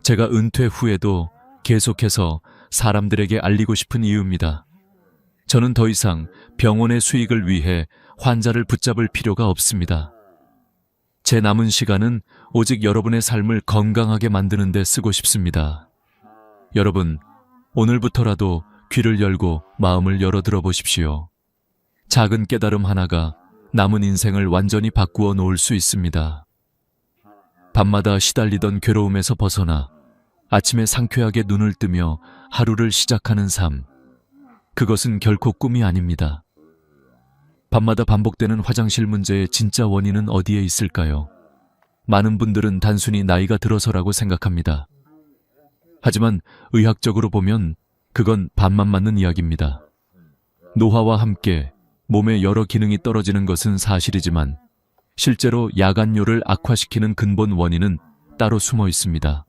제가 은퇴 후에도 계속해서 사람들에게 알리고 싶은 이유입니다. 저는 더 이상 병원의 수익을 위해 환자를 붙잡을 필요가 없습니다. 제 남은 시간은 오직 여러분의 삶을 건강하게 만드는 데 쓰고 싶습니다. 여러분, 오늘부터라도 귀를 열고 마음을 열어 들어보십시오. 작은 깨달음 하나가 남은 인생을 완전히 바꾸어 놓을 수 있습니다. 밤마다 시달리던 괴로움에서 벗어나 아침에 상쾌하게 눈을 뜨며 하루를 시작하는 삶, 그것은 결코 꿈이 아닙니다. 밤마다 반복되는 화장실 문제의 진짜 원인은 어디에 있을까요? 많은 분들은 단순히 나이가 들어서라고 생각합니다. 하지만 의학적으로 보면 그건 반만 맞는 이야기입니다. 노화와 함께 몸의 여러 기능이 떨어지는 것은 사실이지만 실제로 야간뇨를 악화시키는 근본 원인은 따로 숨어 있습니다.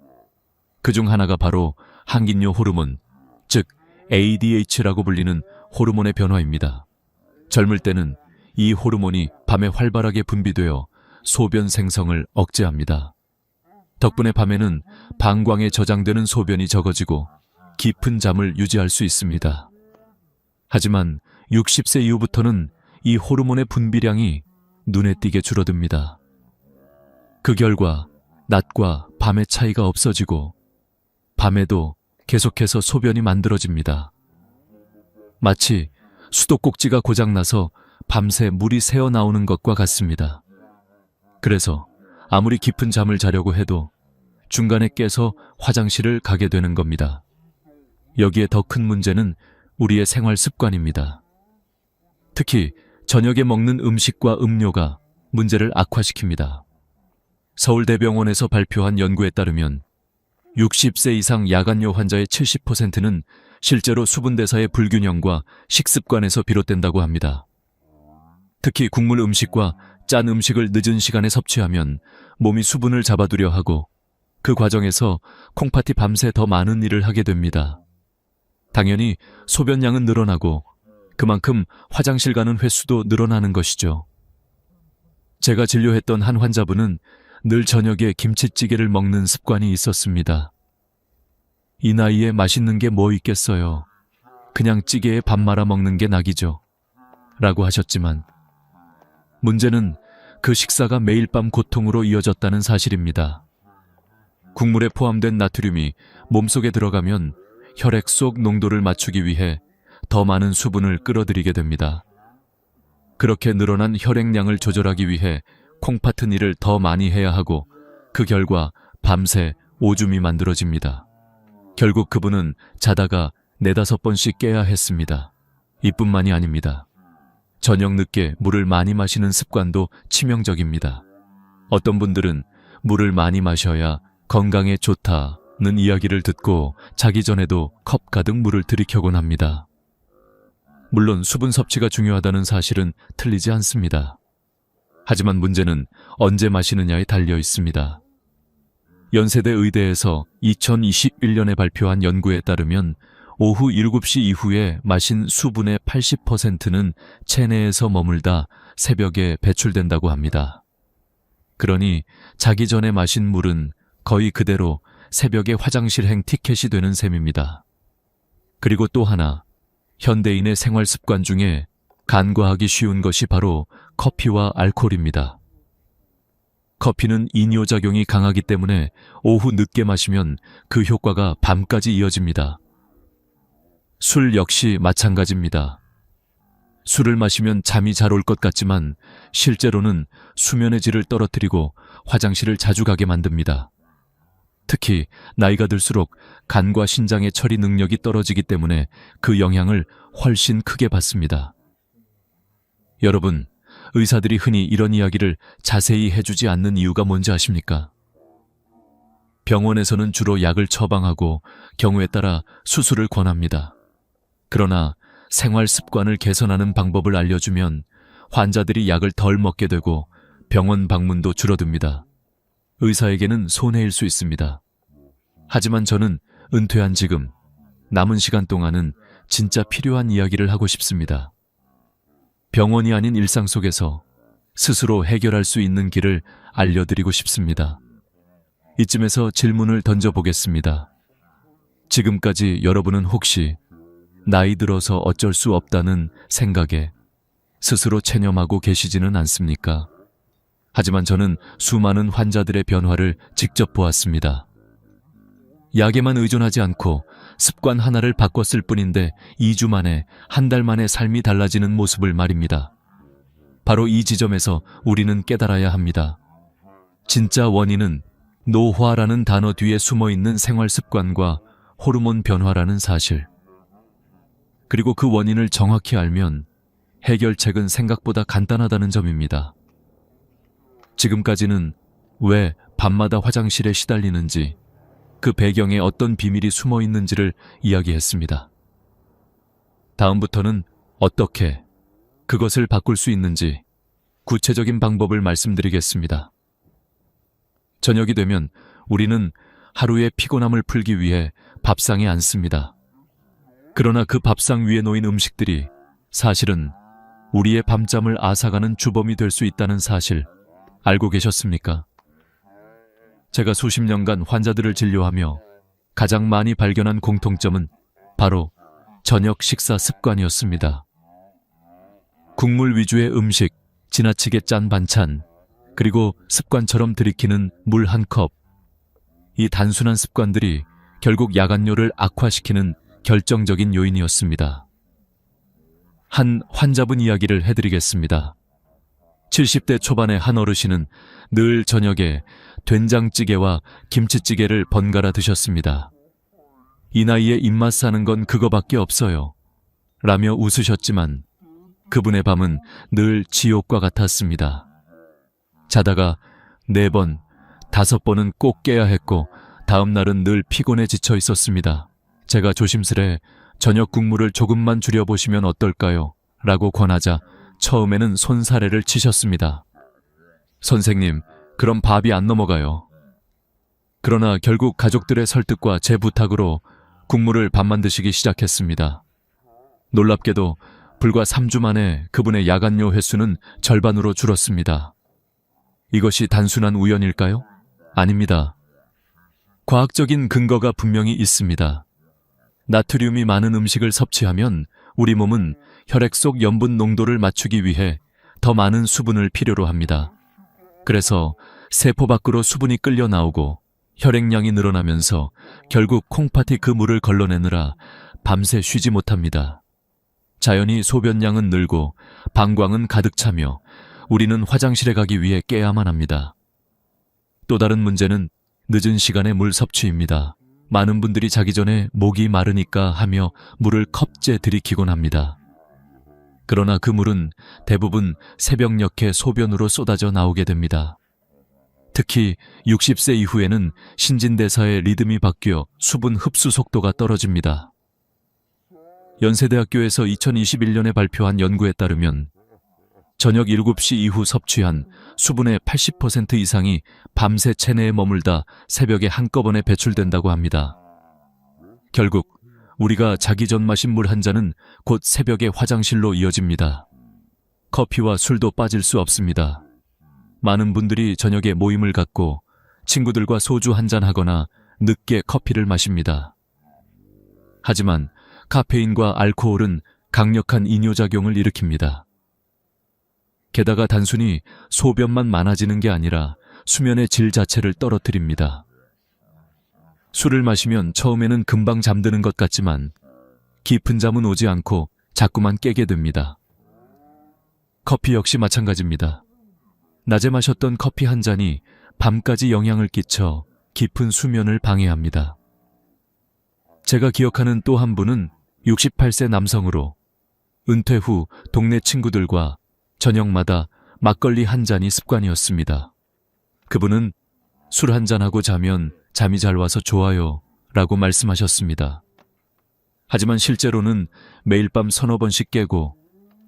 그중 하나가 바로 항긴뇨 호르몬, 즉 ADH라고 불리는 호르몬의 변화입니다. 젊을 때는 이 호르몬이 밤에 활발하게 분비되어 소변 생성을 억제합니다. 덕분에 밤에는 방광에 저장되는 소변이 적어지고 깊은 잠을 유지할 수 있습니다. 하지만 60세 이후부터는 이 호르몬의 분비량이 눈에 띄게 줄어듭니다. 그 결과 낮과 밤의 차이가 없어지고 밤에도 계속해서 소변이 만들어집니다. 마치 수도꼭지가 고장나서 밤새 물이 새어나오는 것과 같습니다. 그래서 아무리 깊은 잠을 자려고 해도 중간에 깨서 화장실을 가게 되는 겁니다. 여기에 더 큰 문제는 우리의 생활 습관입니다. 특히 저녁에 먹는 음식과 음료가 문제를 악화시킵니다. 서울대병원에서 발표한 연구에 따르면 60세 이상 야간뇨 환자의 70%는 실제로 수분대사의 불균형과 식습관에서 비롯된다고 합니다. 특히 국물 음식과 짠 음식을 늦은 시간에 섭취하면 몸이 수분을 잡아두려 하고 그 과정에서 콩팥이 밤새 더 많은 일을 하게 됩니다. 당연히 소변량은 늘어나고 그만큼 화장실 가는 횟수도 늘어나는 것이죠. 제가 진료했던 한 환자분은 늘 저녁에 김치찌개를 먹는 습관이 있었습니다. 이 나이에 맛있는 게 뭐 있겠어요. 그냥 찌개에 밥 말아 먹는 게 낙이죠. 라고 하셨지만 문제는 그 식사가 매일 밤 고통으로 이어졌다는 사실입니다. 국물에 포함된 나트륨이 몸속에 들어가면 혈액 속 농도를 맞추기 위해 더 많은 수분을 끌어들이게 됩니다. 그렇게 늘어난 혈액량을 조절하기 위해 콩팥은 일을 더 많이 해야 하고 그 결과 밤새 오줌이 만들어집니다. 결국 그분은 자다가 4~5번씩 깨야 했습니다. 이뿐만이 아닙니다. 저녁 늦게 물을 많이 마시는 습관도 치명적입니다. 어떤 분들은 물을 많이 마셔야 건강에 좋다는 이야기를 듣고 자기 전에도 컵 가득 물을 들이켜곤 합니다. 물론 수분 섭취가 중요하다는 사실은 틀리지 않습니다. 하지만 문제는 언제 마시느냐에 달려 있습니다. 연세대 의대에서 2021년에 발표한 연구에 따르면 오후 7시 이후에 마신 수분의 80%는 체내에서 머물다 새벽에 배출된다고 합니다. 그러니 자기 전에 마신 물은 거의 그대로 새벽에 화장실행 티켓이 되는 셈입니다. 그리고 또 하나, 현대인의 생활 습관 중에 간과하기 쉬운 것이 바로 커피와 알코올입니다. 커피는 이뇨작용이 강하기 때문에 오후 늦게 마시면 그 효과가 밤까지 이어집니다. 술 역시 마찬가지입니다. 술을 마시면 잠이 잘 올 것 같지만 실제로는 수면의 질을 떨어뜨리고 화장실을 자주 가게 만듭니다. 특히 나이가 들수록 간과 신장의 처리 능력이 떨어지기 때문에 그 영향을 훨씬 크게 받습니다. 여러분, 의사들이 흔히 이런 이야기를 자세히 해주지 않는 이유가 뭔지 아십니까? 병원에서는 주로 약을 처방하고 경우에 따라 수술을 권합니다. 그러나 생활 습관을 개선하는 방법을 알려주면 환자들이 약을 덜 먹게 되고 병원 방문도 줄어듭니다. 의사에게는 손해일 수 있습니다. 하지만 저는 은퇴한 지금 남은 시간 동안은 진짜 필요한 이야기를 하고 싶습니다. 병원이 아닌 일상 속에서 스스로 해결할 수 있는 길을 알려드리고 싶습니다. 이쯤에서 질문을 던져보겠습니다. 지금까지 여러분은 혹시 나이 들어서 어쩔 수 없다는 생각에 스스로 체념하고 계시지는 않습니까? 하지만 저는 수많은 환자들의 변화를 직접 보았습니다. 약에만 의존하지 않고 습관 하나를 바꿨을 뿐인데 2주 만에, 한 달 만에 삶이 달라지는 모습을 말입니다. 바로 이 지점에서 우리는 깨달아야 합니다. 진짜 원인은 노화라는 단어 뒤에 숨어있는 생활 습관과 호르몬 변화라는 사실. 그리고 그 원인을 정확히 알면 해결책은 생각보다 간단하다는 점입니다. 지금까지는 왜 밤마다 화장실에 시달리는지, 그 배경에 어떤 비밀이 숨어 있는지를 이야기했습니다. 다음부터는 어떻게 그것을 바꿀 수 있는지 구체적인 방법을 말씀드리겠습니다. 저녁이 되면 우리는 하루의 피곤함을 풀기 위해 밥상에 앉습니다. 그러나 그 밥상 위에 놓인 음식들이 사실은 우리의 밤잠을 앗아가는 주범이 될 수 있다는 사실 알고 계셨습니까? 제가 수십 년간 환자들을 진료하며 가장 많이 발견한 공통점은 바로 저녁 식사 습관이었습니다. 국물 위주의 음식, 지나치게 짠 반찬, 그리고 습관처럼 들이키는 물 한 컵. 이 단순한 습관들이 결국 야간뇨를 악화시키는 결정적인 요인이었습니다. 한 환자분 이야기를 해드리겠습니다. 70대 초반의 한 어르신은 늘 저녁에 된장찌개와 김치찌개를 번갈아 드셨습니다. 이 나이에 입맛 사는 건 그거밖에 없어요. 라며 웃으셨지만 그분의 밤은 늘 지옥과 같았습니다. 자다가 4번, 5번은 꼭 깨야 했고 다음 날은 늘 피곤해 지쳐 있었습니다. 제가 조심스레 저녁 국물을 조금만 줄여보시면 어떨까요? 라고 권하자 처음에는 손사래를 치셨습니다. 선생님, 그럼 밥이 안 넘어가요. 그러나 결국 가족들의 설득과 제 부탁으로 국물을 반만 드시기 시작했습니다. 놀랍게도 불과 3주 만에 그분의 야간뇨 횟수는 절반으로 줄었습니다. 이것이 단순한 우연일까요? 아닙니다. 과학적인 근거가 분명히 있습니다. 나트륨이 많은 음식을 섭취하면 우리 몸은 혈액 속 염분 농도를 맞추기 위해 더 많은 수분을 필요로 합니다. 그래서 세포 밖으로 수분이 끌려 나오고 혈액량이 늘어나면서 결국 콩팥이 그 물을 걸러내느라 밤새 쉬지 못합니다. 자연히 소변량은 늘고 방광은 가득 차며 우리는 화장실에 가기 위해 깨야만 합니다. 또 다른 문제는 늦은 시간에 물 섭취입니다. 많은 분들이 자기 전에 목이 마르니까 하며 물을 컵째 들이키곤 합니다. 그러나 그 물은 대부분 새벽녘에 소변으로 쏟아져 나오게 됩니다. 특히 60세 이후에는 신진대사의 리듬이 바뀌어 수분 흡수 속도가 떨어집니다. 연세대학교에서 2021년에 발표한 연구에 따르면 저녁 7시 이후 섭취한 수분의 80% 이상이 밤새 체내에 머물다 새벽에 한꺼번에 배출된다고 합니다. 결국 우리가 자기 전 마신 물 한 잔은 곧 새벽에 화장실로 이어집니다. 커피와 술도 빠질 수 없습니다. 많은 분들이 저녁에 모임을 갖고 친구들과 소주 한잔 하거나 늦게 커피를 마십니다. 하지만 카페인과 알코올은 강력한 이뇨작용을 일으킵니다. 게다가 단순히 소변만 많아지는 게 아니라 수면의 질 자체를 떨어뜨립니다. 술을 마시면 처음에는 금방 잠드는 것 같지만 깊은 잠은 오지 않고 자꾸만 깨게 됩니다. 커피 역시 마찬가지입니다. 낮에 마셨던 커피 한 잔이 밤까지 영향을 끼쳐 깊은 수면을 방해합니다. 제가 기억하는 또 한 분은 68세 남성으로 은퇴 후 동네 친구들과 저녁마다 막걸리 한 잔이 습관이었습니다. 그분은 술 한 잔하고 자면 잠이 잘 와서 좋아요 라고 말씀하셨습니다. 하지만 실제로는 매일 밤 서너 번씩 깨고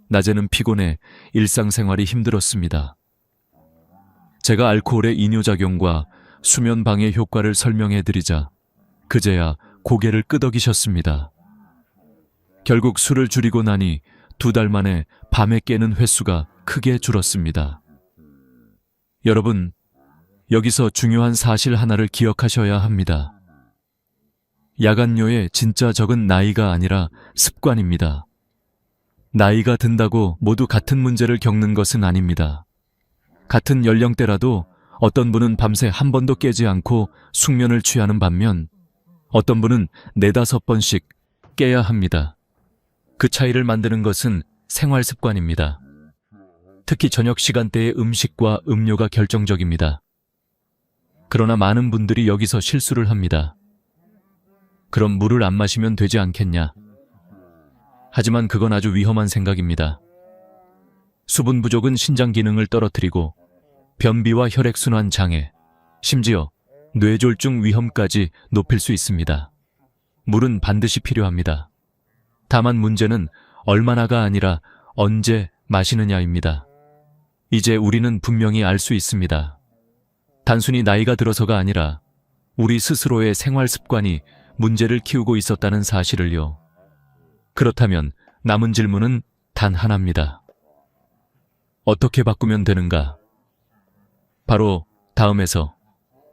낮에는 피곤해 일상생활이 힘들었습니다. 제가 알코올의 이뇨작용과 수면 방해 효과를 설명해드리자 그제야 고개를 끄덕이셨습니다. 결국 술을 줄이고 나니 2달 만에 밤에 깨는 횟수가 크게 줄었습니다. 여러분, 여기서 중요한 사실 하나를 기억하셔야 합니다. 야간뇨의 진짜 적은 나이가 아니라 습관입니다. 나이가 든다고 모두 같은 문제를 겪는 것은 아닙니다. 같은 연령대라도 어떤 분은 밤새 한 번도 깨지 않고 숙면을 취하는 반면 어떤 분은 4-5번씩 깨야 합니다. 그 차이를 만드는 것은 생활 습관입니다. 특히 저녁 시간대의 음식과 음료가 결정적입니다. 그러나 많은 분들이 여기서 실수를 합니다. 그럼 물을 안 마시면 되지 않겠냐? 하지만 그건 아주 위험한 생각입니다. 수분 부족은 신장 기능을 떨어뜨리고 변비와 혈액순환 장애, 심지어 뇌졸중 위험까지 높일 수 있습니다. 물은 반드시 필요합니다. 다만 문제는 얼마나가 아니라 언제 마시느냐입니다. 이제 우리는 분명히 알 수 있습니다. 단순히 나이가 들어서가 아니라 우리 스스로의 생활 습관이 문제를 키우고 있었다는 사실을요. 그렇다면 남은 질문은 단 하나입니다. 어떻게 바꾸면 되는가? 바로 다음에서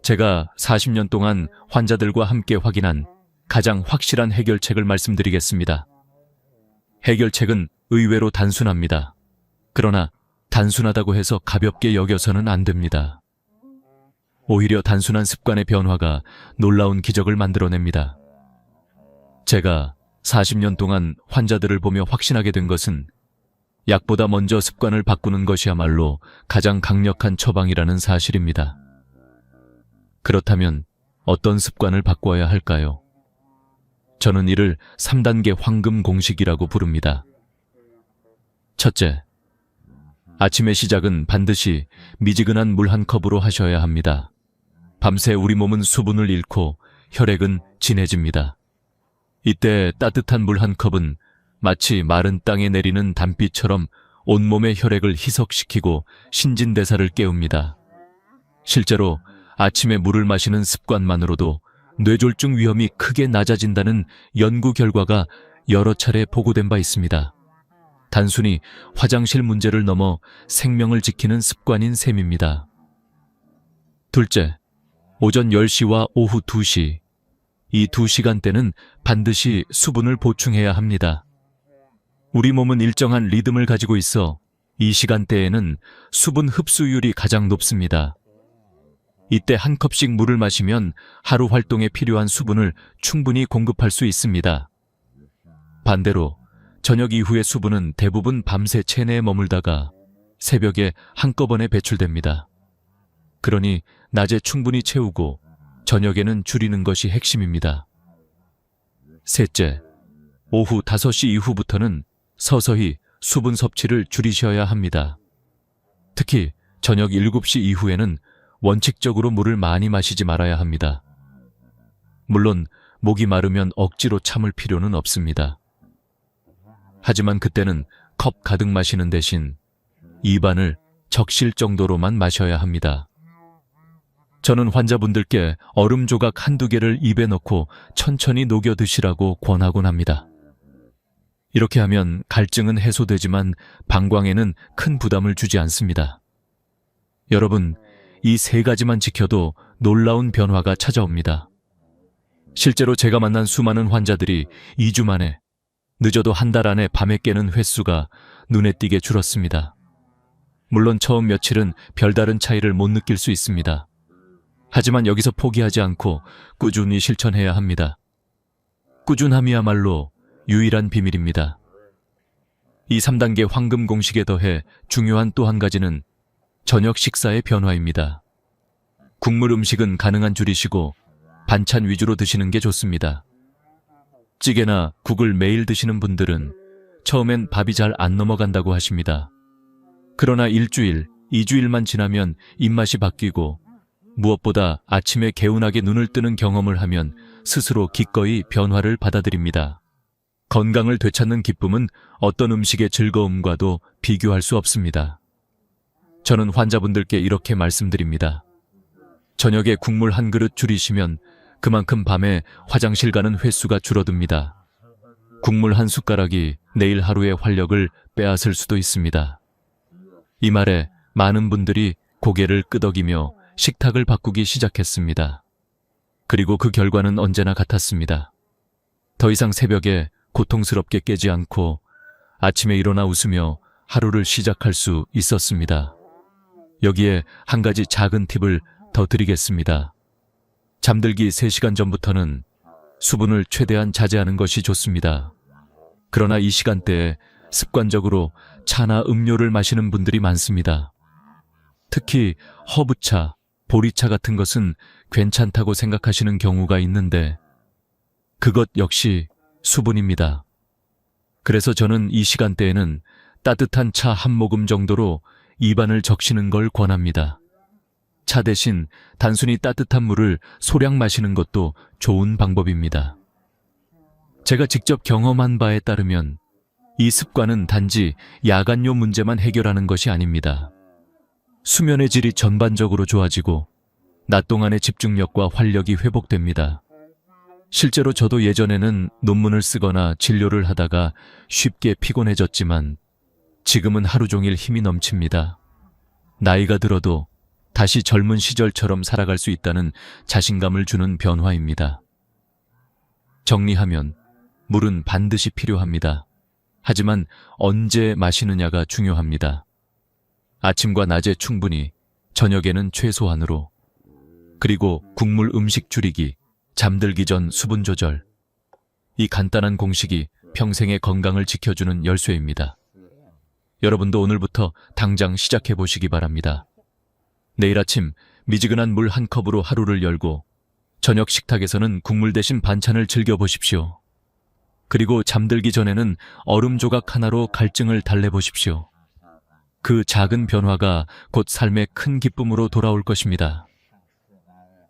제가 40년 동안 환자들과 함께 확인한 가장 확실한 해결책을 말씀드리겠습니다. 해결책은 의외로 단순합니다. 그러나 단순하다고 해서 가볍게 여겨서는 안 됩니다. 오히려 단순한 습관의 변화가 놀라운 기적을 만들어냅니다. 제가 40년 동안 환자들을 보며 확신하게 된 것은 약보다 먼저 습관을 바꾸는 것이야말로 가장 강력한 처방이라는 사실입니다. 그렇다면 어떤 습관을 바꿔야 할까요? 저는 이를 3단계 황금 공식이라고 부릅니다. 첫째, 아침의 시작은 반드시 미지근한 물 한 컵으로 하셔야 합니다. 밤새 우리 몸은 수분을 잃고 혈액은 진해집니다. 이때 따뜻한 물 한 컵은 마치 마른 땅에 내리는 단비처럼 온몸의 혈액을 희석시키고 신진대사를 깨웁니다. 실제로 아침에 물을 마시는 습관만으로도 뇌졸중 위험이 크게 낮아진다는 연구 결과가 여러 차례 보고된 바 있습니다. 단순히 화장실 문제를 넘어 생명을 지키는 습관인 셈입니다. 둘째, 오전 10시와 오후 2시. 이 2시간대는 반드시 수분을 보충해야 합니다. 우리 몸은 일정한 리듬을 가지고 있어 이 시간대에는 수분 흡수율이 가장 높습니다. 이때 한 컵씩 물을 마시면 하루 활동에 필요한 수분을 충분히 공급할 수 있습니다. 반대로 저녁 이후의 수분은 대부분 밤새 체내에 머물다가 새벽에 한꺼번에 배출됩니다. 그러니 낮에 충분히 채우고 저녁에는 줄이는 것이 핵심입니다. 셋째, 오후 5시 이후부터는 서서히 수분 섭취를 줄이셔야 합니다. 특히 저녁 7시 이후에는 원칙적으로 물을 많이 마시지 말아야 합니다. 물론 목이 마르면 억지로 참을 필요는 없습니다. 하지만 그때는 컵 가득 마시는 대신 입안을 적실 정도로만 마셔야 합니다. 저는 환자분들께 얼음 조각 한두 개를 입에 넣고 천천히 녹여 드시라고 권하곤 합니다. 이렇게 하면 갈증은 해소되지만 방광에는 큰 부담을 주지 않습니다. 여러분, 이 3가지만 지켜도 놀라운 변화가 찾아옵니다. 실제로 제가 만난 수많은 환자들이 2주 만에, 늦어도 한 달 안에 밤에 깨는 횟수가 눈에 띄게 줄었습니다. 물론 처음 며칠은 별다른 차이를 못 느낄 수 있습니다. 하지만 여기서 포기하지 않고 꾸준히 실천해야 합니다. 꾸준함이야말로 유일한 비밀입니다. 이 3단계 황금 공식에 더해 중요한 또 한 가지는 저녁 식사의 변화입니다. 국물 음식은 가능한 줄이시고 반찬 위주로 드시는 게 좋습니다. 찌개나 국을 매일 드시는 분들은 처음엔 밥이 잘 안 넘어간다고 하십니다. 그러나 1주일, 2주일만 지나면 입맛이 바뀌고 무엇보다 아침에 개운하게 눈을 뜨는 경험을 하면 스스로 기꺼이 변화를 받아들입니다. 건강을 되찾는 기쁨은 어떤 음식의 즐거움과도 비교할 수 없습니다. 저는 환자분들께 이렇게 말씀드립니다. 저녁에 국물 한 그릇 줄이시면 그만큼 밤에 화장실 가는 횟수가 줄어듭니다. 국물 한 숟가락이 내일 하루의 활력을 빼앗을 수도 있습니다. 이 말에 많은 분들이 고개를 끄덕이며 식탁을 바꾸기 시작했습니다. 그리고 그 결과는 언제나 같았습니다. 더 이상 새벽에 고통스럽게 깨지 않고 아침에 일어나 웃으며 하루를 시작할 수 있었습니다. 여기에 한 가지 작은 팁을 더 드리겠습니다. 잠들기 3시간 전부터는 수분을 최대한 자제하는 것이 좋습니다. 그러나 이 시간대에 습관적으로 차나 음료를 마시는 분들이 많습니다. 특히 허브차, 보리차 같은 것은 괜찮다고 생각하시는 경우가 있는데 그것 역시 수분입니다. 그래서 저는 이 시간대에는 따뜻한 차 한 모금 정도로 입안을 적시는 걸 권합니다. 차 대신 단순히 따뜻한 물을 소량 마시는 것도 좋은 방법입니다. 제가 직접 경험한 바에 따르면 이 습관은 단지 야간요 문제만 해결하는 것이 아닙니다. 수면의 질이 전반적으로 좋아지고 낮 동안의 집중력과 활력이 회복됩니다. 실제로 저도 예전에는 논문을 쓰거나 진료를 하다가 쉽게 피곤해졌지만 지금은 하루 종일 힘이 넘칩니다. 나이가 들어도 다시 젊은 시절처럼 살아갈 수 있다는 자신감을 주는 변화입니다. 정리하면 물은 반드시 필요합니다. 하지만 언제 마시느냐가 중요합니다. 아침과 낮에 충분히, 저녁에는 최소한으로. 그리고 국물 음식 줄이기, 잠들기 전 수분 조절. 이 간단한 공식이 평생의 건강을 지켜주는 열쇠입니다. 여러분도 오늘부터 당장 시작해 보시기 바랍니다. 내일 아침 미지근한 물 한 컵으로 하루를 열고 저녁 식탁에서는 국물 대신 반찬을 즐겨보십시오. 그리고 잠들기 전에는 얼음 조각 하나로 갈증을 달래보십시오. 그 작은 변화가 곧 삶의 큰 기쁨으로 돌아올 것입니다.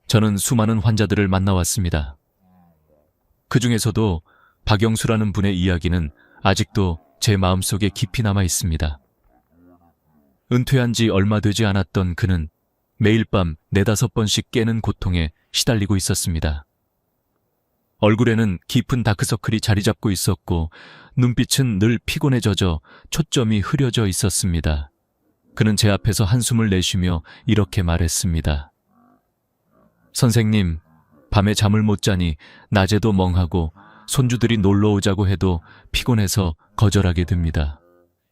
저는 수많은 환자들을 만나왔습니다. 그 중에서도 박영수라는 분의 이야기는 아직도 제 마음속에 깊이 남아 있습니다. 은퇴한 지 얼마 되지 않았던 그는 매일 밤 4-5번씩 깨는 고통에 시달리고 있었습니다. 얼굴에는 깊은 다크서클이 자리 잡고 있었고 눈빛은 늘 피곤에 젖어 초점이 흐려져 있었습니다. 그는 제 앞에서 한숨을 내쉬며 이렇게 말했습니다. 선생님, 밤에 잠을 못 자니 낮에도 멍하고 손주들이 놀러 오자고 해도 피곤해서 거절하게 됩니다.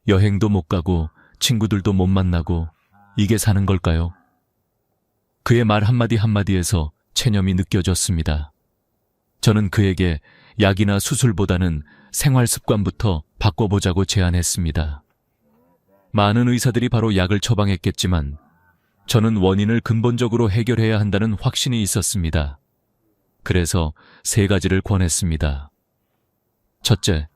여행도 못 가고 친구들도 못 만나고 이게 사는 걸까요? 그의 말 한마디 한마디에서 체념이 느껴졌습니다. 저는 그에게 약이나 수술보다는 생활 습관부터 바꿔보자고 제안했습니다. 많은 의사들이 바로 약을 처방했겠지만 저는 원인을 근본적으로 해결해야 한다는 확신이 있었습니다. 그래서 3가지를 권했습니다. 첫째,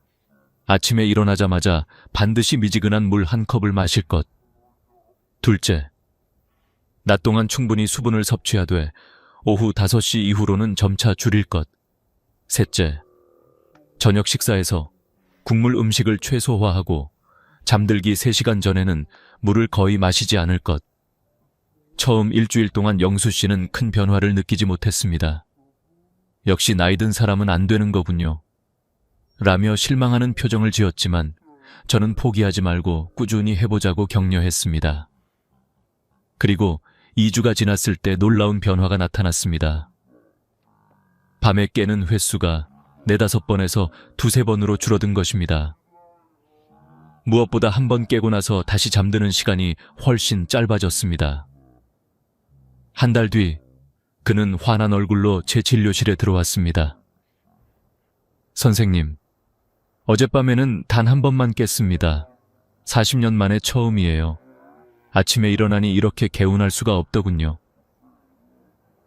아침에 일어나자마자 반드시 미지근한 물 1컵을 마실 것. 둘째, 낮 동안 충분히 수분을 섭취하되 오후 5시 이후로는 점차 줄일 것. 셋째, 저녁 식사에서 국물 음식을 최소화하고 잠들기 3시간 전에는 물을 거의 마시지 않을 것. 처음 일주일 동안 영수 씨는 큰 변화를 느끼지 못했습니다. 역시 나이 든 사람은 안 되는 거군요. 라며 실망하는 표정을 지었지만 저는 포기하지 말고 꾸준히 해보자고 격려했습니다. 그리고 2주가 지났을 때 놀라운 변화가 나타났습니다. 밤에 깨는 횟수가 4-5번에서 2-3번으로 줄어든 것입니다. 무엇보다 한 번 깨고 나서 다시 잠드는 시간이 훨씬 짧아졌습니다. 한 달 뒤, 그는 환한 얼굴로 제 진료실에 들어왔습니다. 선생님, 어젯밤에는 단 한 번만 깼습니다. 40년 만에 처음이에요. 아침에 일어나니 이렇게 개운할 수가 없더군요.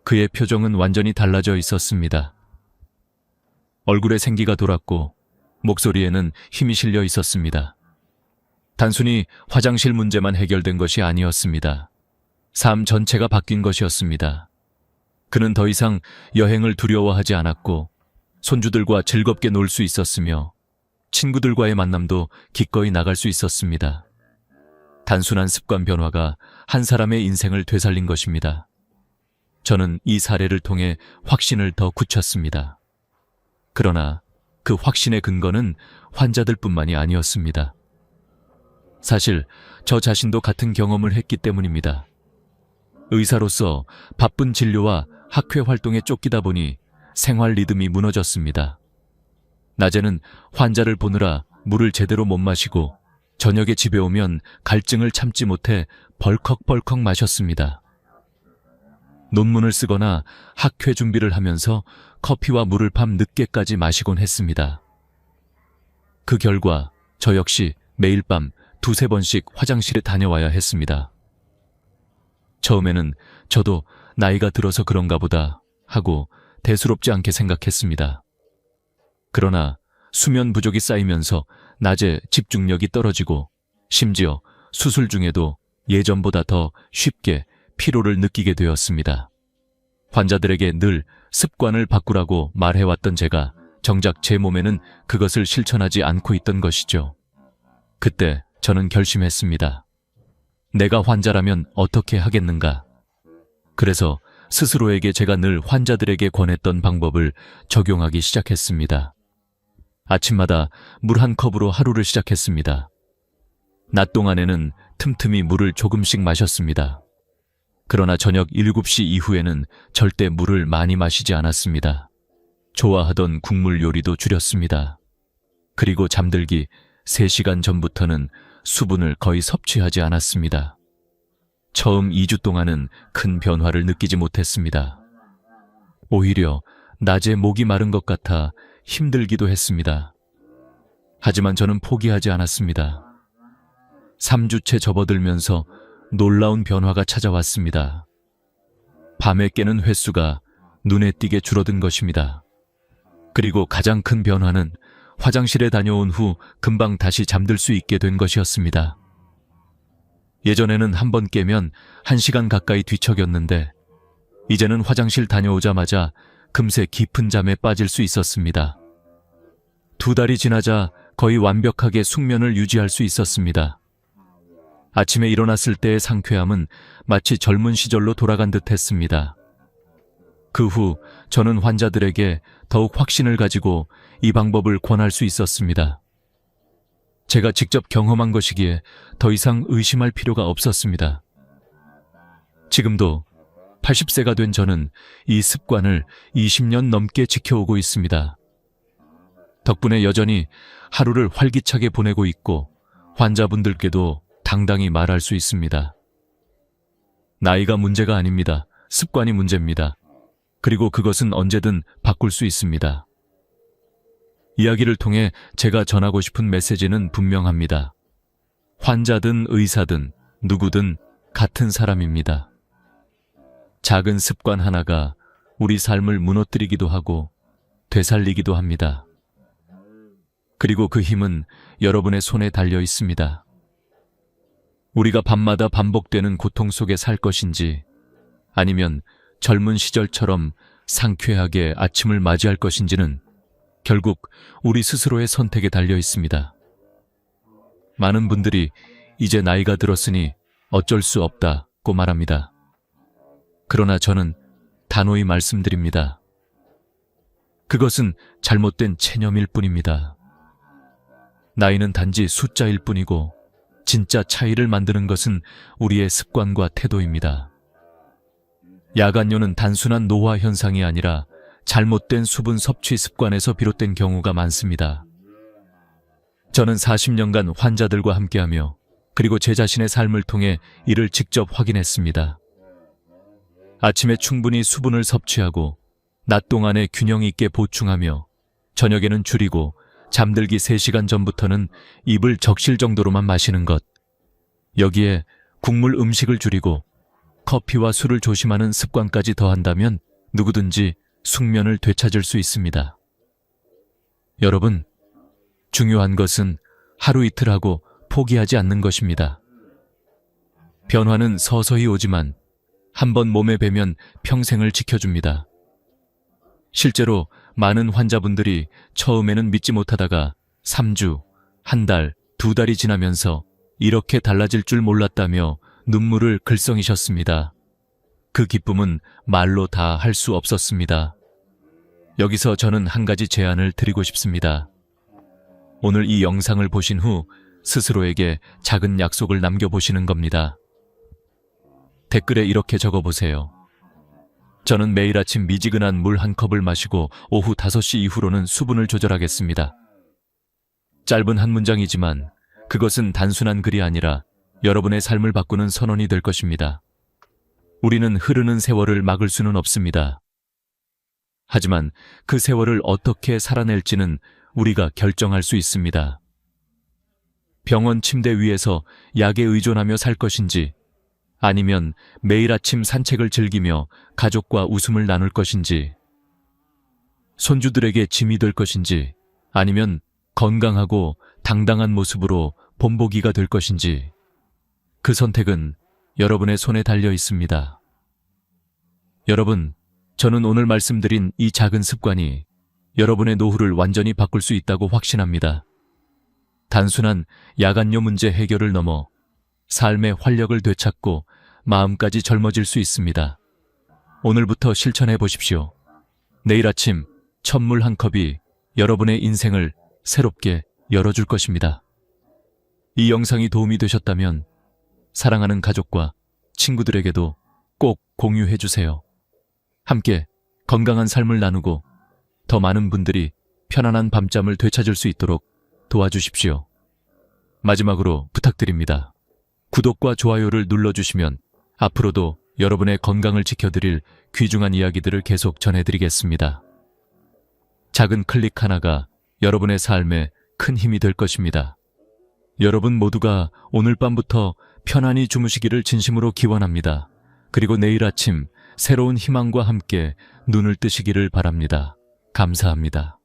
그의 표정은 완전히 달라져 있었습니다. 얼굴에 생기가 돌았고 목소리에는 힘이 실려 있었습니다. 단순히 화장실 문제만 해결된 것이 아니었습니다. 삶 전체가 바뀐 것이었습니다. 그는 더 이상 여행을 두려워하지 않았고 손주들과 즐겁게 놀 수 있었으며 친구들과의 만남도 기꺼이 나갈 수 있었습니다. 단순한 습관 변화가 한 사람의 인생을 되살린 것입니다. 저는 이 사례를 통해 확신을 더 굳혔습니다. 그러나 그 확신의 근거는 환자들뿐만이 아니었습니다. 사실 저 자신도 같은 경험을 했기 때문입니다. 의사로서 바쁜 진료와 학회 활동에 쫓기다 보니 생활 리듬이 무너졌습니다. 낮에는 환자를 보느라 물을 제대로 못 마시고 저녁에 집에 오면 갈증을 참지 못해 벌컥벌컥 마셨습니다. 논문을 쓰거나 학회 준비를 하면서 커피와 물을 밤 늦게까지 마시곤 했습니다. 그 결과 저 역시 매일 밤 2-3번씩 화장실에 다녀와야 했습니다. 처음에는 저도 나이가 들어서 그런가 보다 하고 대수롭지 않게 생각했습니다. 그러나 수면 부족이 쌓이면서 낮에 집중력이 떨어지고 심지어 수술 중에도 예전보다 더 쉽게 피로를 느끼게 되었습니다. 환자들에게 늘 습관을 바꾸라고 말해왔던 제가 정작 제 몸에는 그것을 실천하지 않고 있던 것이죠. 그때 저는 결심했습니다. 내가 환자라면 어떻게 하겠는가? 그래서 스스로에게 제가 늘 환자들에게 권했던 방법을 적용하기 시작했습니다. 아침마다 물 1컵으로 하루를 시작했습니다. 낮 동안에는 틈틈이 물을 조금씩 마셨습니다. 그러나 저녁 7시 이후에는 절대 물을 많이 마시지 않았습니다. 좋아하던 국물 요리도 줄였습니다. 그리고 잠들기 3시간 전부터는 수분을 거의 섭취하지 않았습니다. 처음 2주 동안은 큰 변화를 느끼지 못했습니다. 오히려 낮에 목이 마른 것 같아 힘들기도 했습니다. 하지만 저는 포기하지 않았습니다. 3주째 접어들면서 놀라운 변화가 찾아왔습니다. 밤에 깨는 횟수가 눈에 띄게 줄어든 것입니다. 그리고 가장 큰 변화는 화장실에 다녀온 후 금방 다시 잠들 수 있게 된 것이었습니다. 예전에는 한 번 깨면 1시간 가까이 뒤척였는데 이제는 화장실 다녀오자마자 금세 깊은 잠에 빠질 수 있었습니다. 2달이 지나자 거의 완벽하게 숙면을 유지할 수 있었습니다. 아침에 일어났을 때의 상쾌함은 마치 젊은 시절로 돌아간 듯 했습니다. 그 후 저는 환자들에게 더욱 확신을 가지고 이 방법을 권할 수 있었습니다. 제가 직접 경험한 것이기에 더 이상 의심할 필요가 없었습니다. 지금도 80세가 된 저는 이 습관을 20년 넘게 지켜오고 있습니다. 덕분에 여전히 하루를 활기차게 보내고 있고 환자분들께도 당당히 말할 수 있습니다. 나이가 문제가 아닙니다. 습관이 문제입니다. 그리고 그것은 언제든 바꿀 수 있습니다. 이야기를 통해 제가 전하고 싶은 메시지는 분명합니다. 환자든 의사든 누구든 같은 사람입니다. 작은 습관 하나가 우리 삶을 무너뜨리기도 하고 되살리기도 합니다. 그리고 그 힘은 여러분의 손에 달려 있습니다. 우리가 밤마다 반복되는 고통 속에 살 것인지, 아니면 젊은 시절처럼 상쾌하게 아침을 맞이할 것인지는 결국 우리 스스로의 선택에 달려 있습니다. 많은 분들이 이제 나이가 들었으니 어쩔 수 없다고 말합니다. 그러나 저는 단호히 말씀드립니다. 그것은 잘못된 체념일 뿐입니다. 나이는 단지 숫자일 뿐이고 진짜 차이를 만드는 것은 우리의 습관과 태도입니다. 야간뇨는 단순한 노화 현상이 아니라 잘못된 수분 섭취 습관에서 비롯된 경우가 많습니다. 저는 40년간 환자들과 함께하며 그리고 제 자신의 삶을 통해 이를 직접 확인했습니다. 아침에 충분히 수분을 섭취하고 낮 동안에 균형 있게 보충하며 저녁에는 줄이고 잠들기 3시간 전부터는 입을 적실 정도로만 마시는 것. 여기에 국물 음식을 줄이고 커피와 술을 조심하는 습관까지 더한다면 누구든지 숙면을 되찾을 수 있습니다. 여러분, 중요한 것은 하루 이틀 하고 포기하지 않는 것입니다. 변화는 서서히 오지만 한번 몸에 배면 평생을 지켜줍니다. 실제로 많은 환자분들이 처음에는 믿지 못하다가 3주, 한 달, 2달이 지나면서 이렇게 달라질 줄 몰랐다며 눈물을 글썽이셨습니다. 그 기쁨은 말로 다 할 수 없었습니다. 여기서 저는 한 가지 제안을 드리고 싶습니다. 오늘 이 영상을 보신 후 스스로에게 작은 약속을 남겨보시는 겁니다. 댓글에 이렇게 적어보세요. 저는 매일 아침 미지근한 물 한 컵을 마시고 오후 5시 이후로는 수분을 조절하겠습니다. 짧은 한 문장이지만 그것은 단순한 글이 아니라 여러분의 삶을 바꾸는 선언이 될 것입니다. 우리는 흐르는 세월을 막을 수는 없습니다. 하지만 그 세월을 어떻게 살아낼지는 우리가 결정할 수 있습니다. 병원 침대 위에서 약에 의존하며 살 것인지, 아니면 매일 아침 산책을 즐기며 가족과 웃음을 나눌 것인지, 손주들에게 짐이 될 것인지, 아니면 건강하고 당당한 모습으로 본보기가 될 것인지, 그 선택은 여러분의 손에 달려 있습니다. 여러분, 저는 오늘 말씀드린 이 작은 습관이 여러분의 노후를 완전히 바꿀 수 있다고 확신합니다. 단순한 야간뇨 문제 해결을 넘어 삶의 활력을 되찾고 마음까지 젊어질 수 있습니다. 오늘부터 실천해 보십시오. 내일 아침 첫 물 한 컵이 여러분의 인생을 새롭게 열어줄 것입니다. 이 영상이 도움이 되셨다면 사랑하는 가족과 친구들에게도 꼭 공유해 주세요. 함께 건강한 삶을 나누고 더 많은 분들이 편안한 밤잠을 되찾을 수 있도록 도와주십시오. 마지막으로 부탁드립니다. 구독과 좋아요를 눌러주시면 앞으로도 여러분의 건강을 지켜드릴 귀중한 이야기들을 계속 전해드리겠습니다. 작은 클릭 하나가 여러분의 삶에 큰 힘이 될 것입니다. 여러분 모두가 오늘 밤부터 편안히 주무시기를 진심으로 기원합니다. 그리고 내일 아침 새로운 희망과 함께 눈을 뜨시기를 바랍니다. 감사합니다.